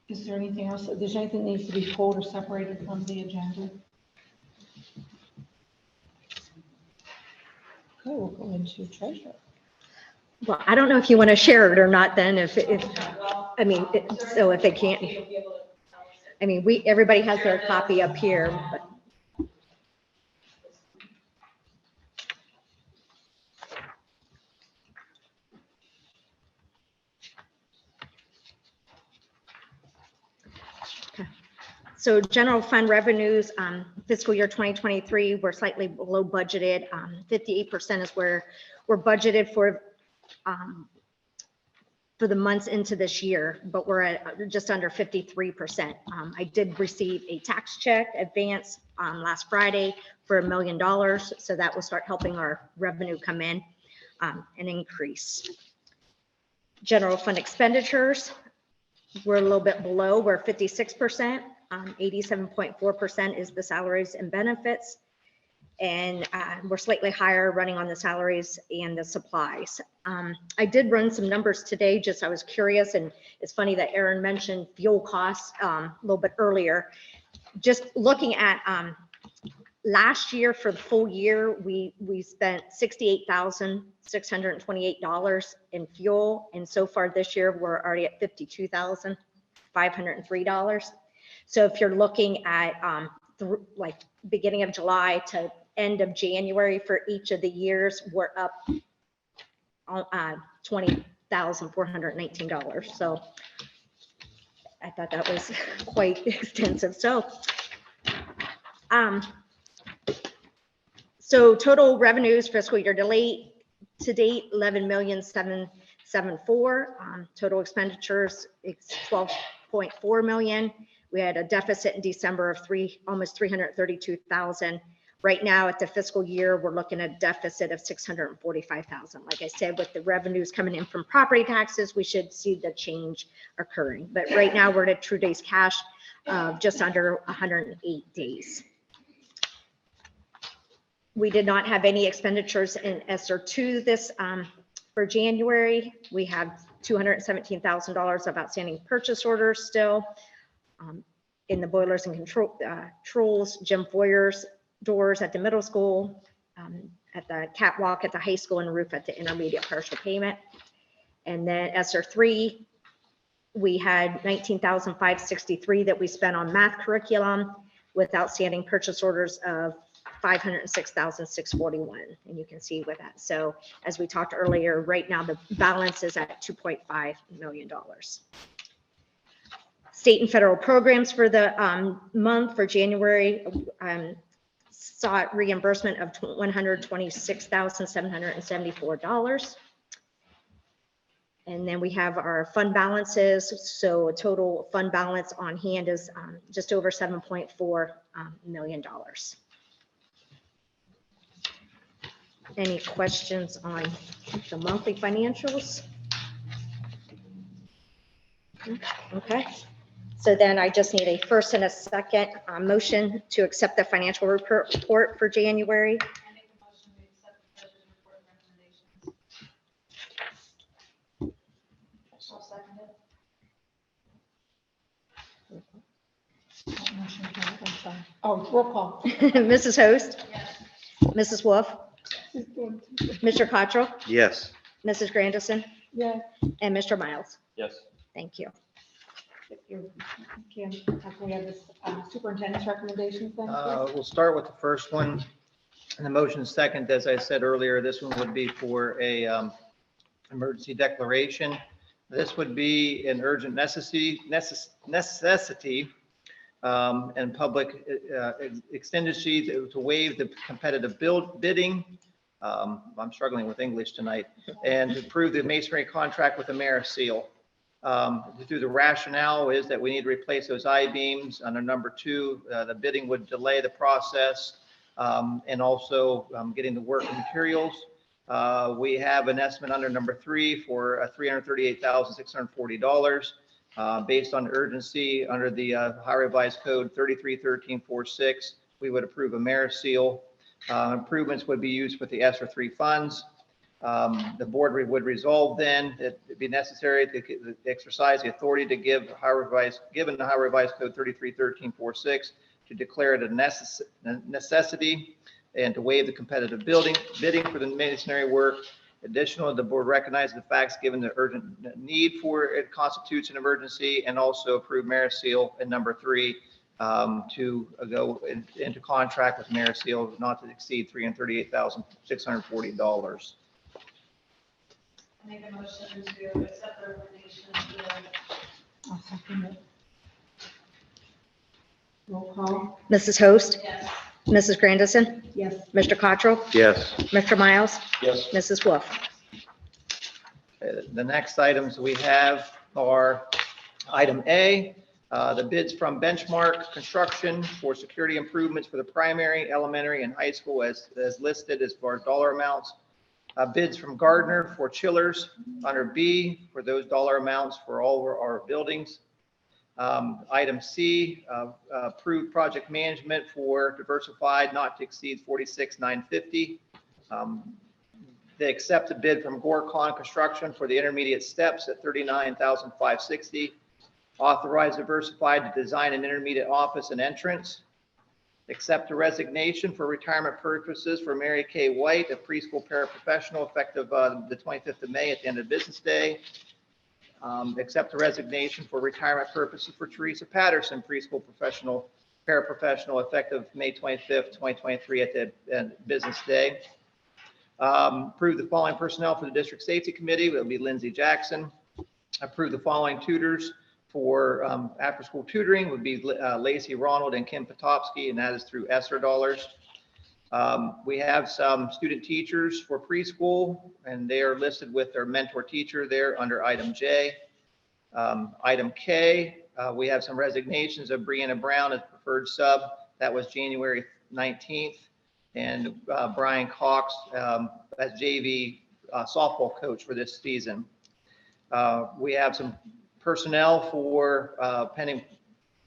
Is there anything else, there's anything that needs to be pulled or separated from the agenda? Okay, we'll go into treasurer. Well, I don't know if you want to share it or not then, if, I mean, so if they can't, I mean, everybody has their copy up here, but. So general fund revenues, fiscal year 2023, we're slightly below budgeted. 58% is where we're budgeted for the months into this year, but we're at just under 53%. I did receive a tax check advance last Friday for $1 million. So that will start helping our revenue come in and increase. General fund expenditures, we're a little bit below, we're 56%. 87.4% is the salaries and benefits. And we're slightly higher running on the salaries and the supplies. I did run some numbers today, just I was curious, and it's funny that Aaron mentioned fuel costs a little bit earlier. Just looking at last year for the full year, we spent $68,628 in fuel. And so far this year, we're already at $52,503. So if you're looking at like beginning of July to end of January for each of the years, we're up $20,419. So I thought that was quite extensive. So, so total revenues fiscal year to date, 11,774,000. Total expenditures, it's 12.4 million. We had a deficit in December of almost 332,000. Right now at the fiscal year, we're looking at a deficit of 645,000. Like I said, with the revenues coming in from property taxes, we should see the change occurring. But right now we're at a true days cash of just under 108 days. We did not have any expenditures in ESSER 2 this for January. We have $217,000 of outstanding purchase orders still in the boilers and controls, Jim Foyer's doors at the middle school, at the catwalk at the high school, and roof at the intermediate partial payment. And then ESSER 3, we had $19,563 that we spent on math curriculum with outstanding purchase orders of $506,641, and you can see with that. So as we talked earlier, right now the balance is at $2.5 million. State and federal programs for the month for January sought reimbursement of $126,774. And then we have our fund balances. So a total fund balance on hand is just over $7.4 million. Any questions on the monthly financials? Okay. So then I just need a first and a second motion to accept the financial report for January. I make a motion to accept the treasurer's report recommendations. I'll second it. Oh, roll call. Mrs. Host, Yes. Mrs. Wolf, Mr. Cottrell, Yes. Mrs. Grandison, Yeah. and Mr. Miles. Yes. Thank you. Can we have this superintendent's recommendations then? We'll start with the first one. And the motion second, as I said earlier, this one would be for a emergency declaration. This would be an urgent necessity and public exigency to waive the competitive bidding. I'm struggling with English tonight, and to approve the masonry contract with AmeriSeal. Through the rationale is that we need to replace those I-beams. Under number 2, the bidding would delay the process, and also getting the work and materials. We have an estimate under number 3 for $338,640 based on urgency under the Ohio Revised Code 331346. We would approve AmeriSeal. Improvements would be used with the ESSER 3 funds. The board would resolve then that it'd be necessary to exercise the authority to given the Ohio Revised Code 331346 to declare it a necessity and to waive the competitive bidding for the masonry work. Additionally, the board recognizes the facts given the urgent need for it constitutes an emergency, and also approve AmeriSeal in number 3 to go into contract with AmeriSeal not to exceed $338,640. I make a motion to accept the recommendation of I'll second it. Roll call. Mrs. Host, yes. Mrs. Grandison, Yes. Mr. Cottrell, Yes. Mr. Miles, Yes. Mrs. Wolf. The next items we have are item A, the bids from Benchmark Construction for security improvements for the primary, elementary, and high school as listed as far as dollar amounts. Bids from Gardner for chillers under B for those dollar amounts for all our buildings. Item C, approved project management for diversified not to exceed $46,950. They accept a bid from Gorcon Construction for the intermediate steps at $39,560. Authorize diversified to design an intermediate office and entrance. Accept a resignation for retirement purposes for Mary Kay White, a preschool paraprofessional, effective the 25th of May at the end of business day. Accept a resignation for retirement purposes for Teresa Patterson, preschool paraprofessional, effective May 25th, 2023 at the end of business day. Approve the following personnel for the District Safety Committee. It will be Lindsay Jackson. Approve the following tutors for after-school tutoring would be Lacey Ronald and Kim Potopsky, and that is through ESSER dollars. We have some student teachers for preschool, and they are listed with their mentor teacher there under item J. Item K, We have some resignations of Brianna Brown as preferred sub. That was January 19th. And Brian Cox as JV softball coach for this season. We have some personnel for pending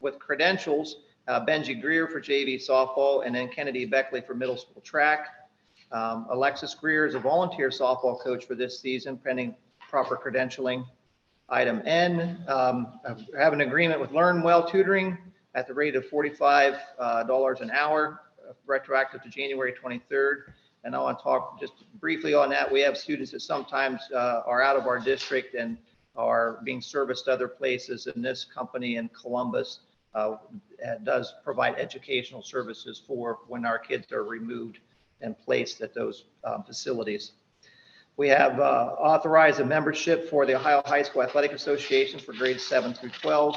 with credentials, Benji Greer for JV softball, and then Kennedy Beckley for middle school track. Alexis Greer is a volunteer softball coach for this season, pending proper credentialing. Item N, I have an agreement with Learn Well Tutoring at the rate of $45 an hour, retroactive to January 23rd. And I want to talk just briefly on that. We have students that sometimes are out of our district and are being serviced other places, and this company in Columbus does provide educational services for when our kids are removed and placed at those facilities. We have authorized a membership for the Ohio High School Athletic Association for grades 7 through 12.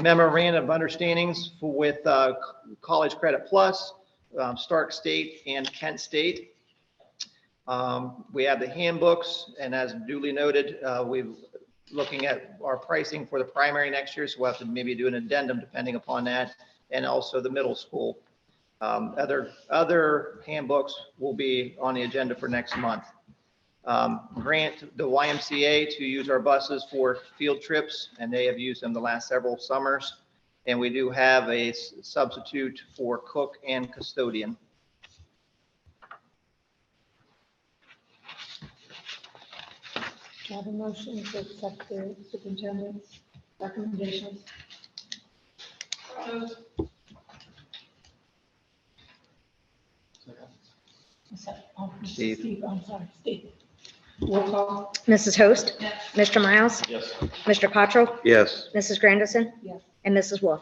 Memorandum of understandings with College Credit Plus, Stark State and Kent State. We have the handbooks, and as duly noted, we're looking at our pricing for the primary next year, so we'll have to maybe do an addendum depending upon that, and also the middle school. Other handbooks will be on the agenda for next month. Grant the YMCA to use our buses for field trips, and they have used them the last several summers. And we do have a substitute for cook and custodian. Do I have a motion to accept the superintendent's recommendations? Steve. I'm sorry, Steve. Roll call. Mrs. Host, Yes. Mr. Miles, Yes. Mr. Cottrell, Yes. Mrs. Grandison, Yes. and Mrs. Wolf.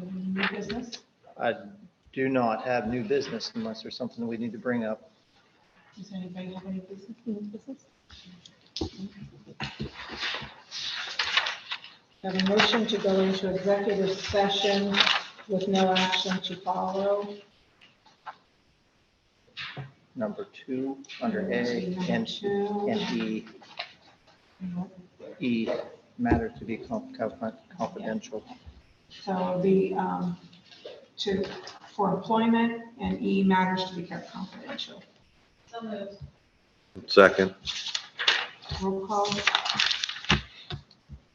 New business? I do not have new business unless there's something we need to bring up. Does anybody have any business, new business? Have a motion to go into executive session with no action to follow. Number 2, under A and E. E, matter to be confidential. So the, for employment, and E matters to be kept confidential. So moved. Second. Roll call.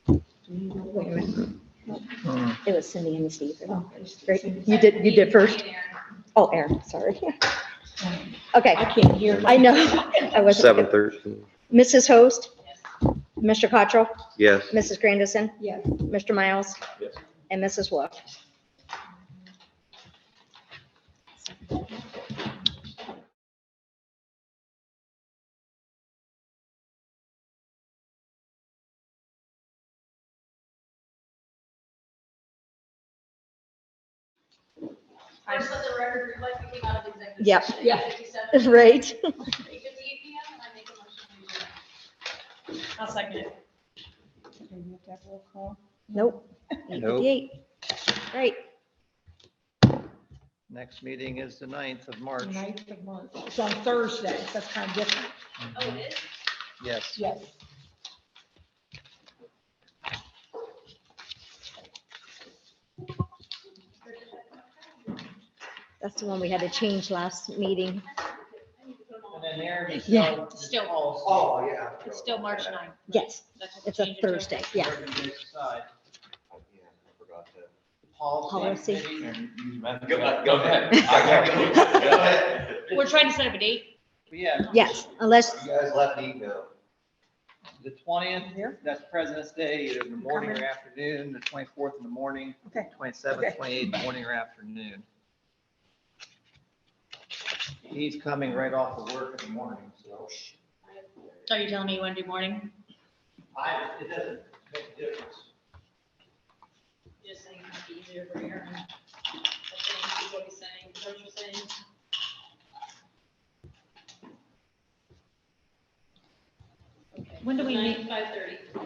Wait a minute. Hmm. It was Cindy and Steve. Oh, Great. You did first. Oh, Aaron, sorry. Okay, I can't hear. I know. I wasn't. 7:13. Mrs. Host, Yes. Mr. Cottrell, Yes. Mrs. Grandison, Yes. Mr. Miles, Yes. and Mrs. Wolf. First, let the record reflect we came out of executive Yep. session. Yeah. 8:57, Right. 8:58 PM, and I make a motion to adjourn. I'll second it. Okay, you have to have roll call. Nope. Nope. 8:58. Right. Next meeting is the 9th of March. 9th of March. It's on Thursday, so that's kind of different. Oh, it is? Yes. Yes. That's the one we had to change last meeting. And then Aaron. Yeah. Still. Oh, yeah. It's still March 9th. Yes, That's what we it's a changed it to. Thursday. Yeah. Policy. Go ahead. Go ahead. We're trying to set up a date. Yeah, Yes, unless, You guys left the email. the 20th, that's President's Day, either in the morning or afternoon, the 24th in the morning, Okay. 27th, Okay. 28th, morning or afternoon. He's coming right off of work in the morning, so. Are you telling me you want to do morning? It doesn't make a difference. Just saying it might be easier for Aaron. I think is what he's saying, is that what you're saying? Okay. When do we 9, meet? 5:30.